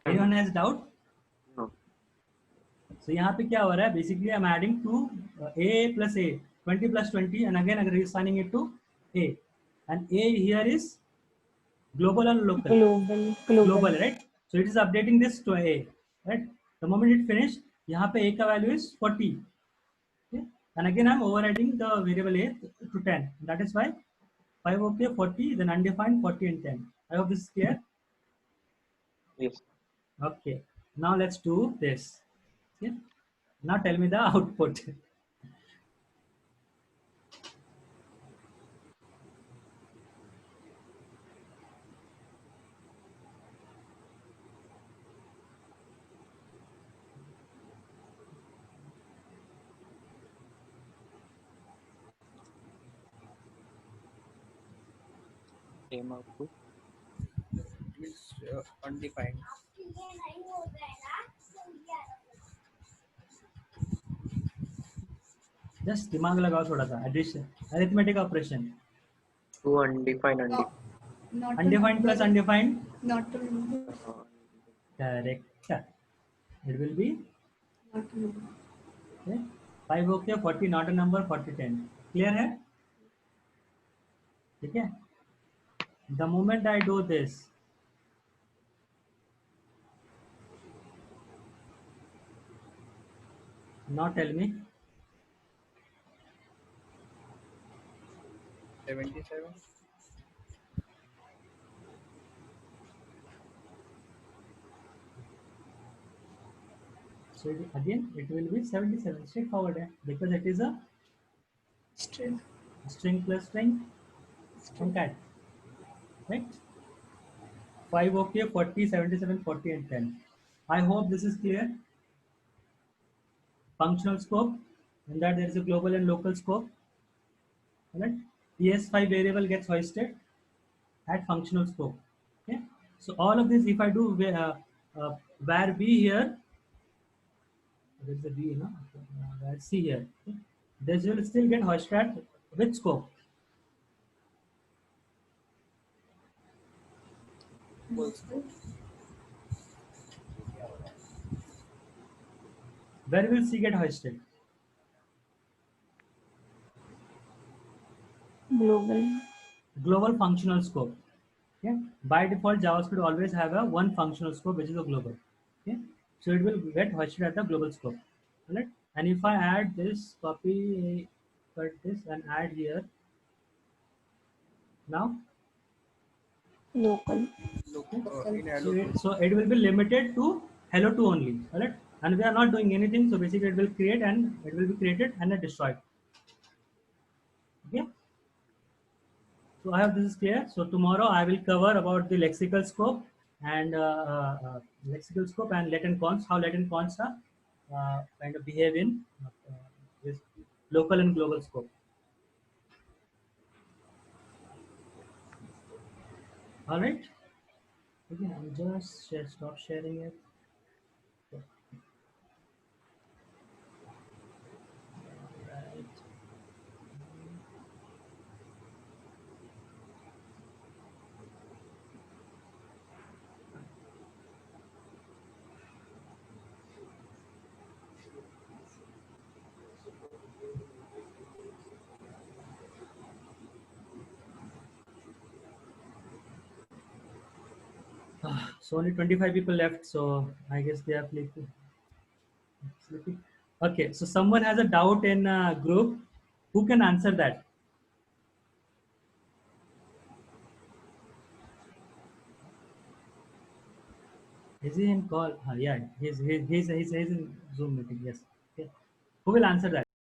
Anyone has doubt? No. So यहाँ पे क्या हो रहा है? Basically, I'm adding to a plus a, 20 plus 20, and again I'm reassigning it to a. And a here is global or local? Global, right? So it is updating this to a, right? The moment it finished, यहाँ पे a का value is 40. Okay? And again I'm overriding the variable a to 10. That is why 5 okay, 40, then undefined 40 and 10. I hope this is clear. Yes. Okay. Now let's do this. Okay. Now tell me the output. Same output. undefined. Just दिमाग लगाओ थोड़ा सा. Addition, arithmetic operation. To undefined, Not Undefined plus undefined. Not to number. Correct. It will be Not to number. okay. 5 okay, 40 not a number, 40 10. Clear है? ठीक है? The moment I do this, now tell me. 77. So again, it will be 77. Straightforward because it is a String. String plus string. Concat. Right? 5 okay, 40, 77, 40 and 10. I hope this is clear. Functional scope. In that there is a global and local scope. Alright. ES5 variable gets hoisted at functional scope. Okay. So all of this, if I do where B here, there is a B, no? Where C here. Okay. This will still get hoisted at which scope? Where will C get hoisted? Global functional scope. Okay. By default, JavaScript always have a one functional scope, which is a global. Okay. So it will get hoisted at the global scope. Alright. And if I add this, copy, cut this, and add here. Now. Local. So it will be limited to hello 2 only. Alright. And we are not doing anything. So basically, it will create and it will be created and destroyed. Okay. So I hope this is clear. So tomorrow I will cover about the lexical scope and let and const, how let and const are kind of behave in this local and global scope. All right. Okay, I'm just stop sharing it. Right. So only 25 people left, so I guess they are sleeping. Okay, so someone has a doubt in group. Who can answer that? Is he in call? Yeah, he's in Zoom meeting. Yes. Okay. Who will answer that?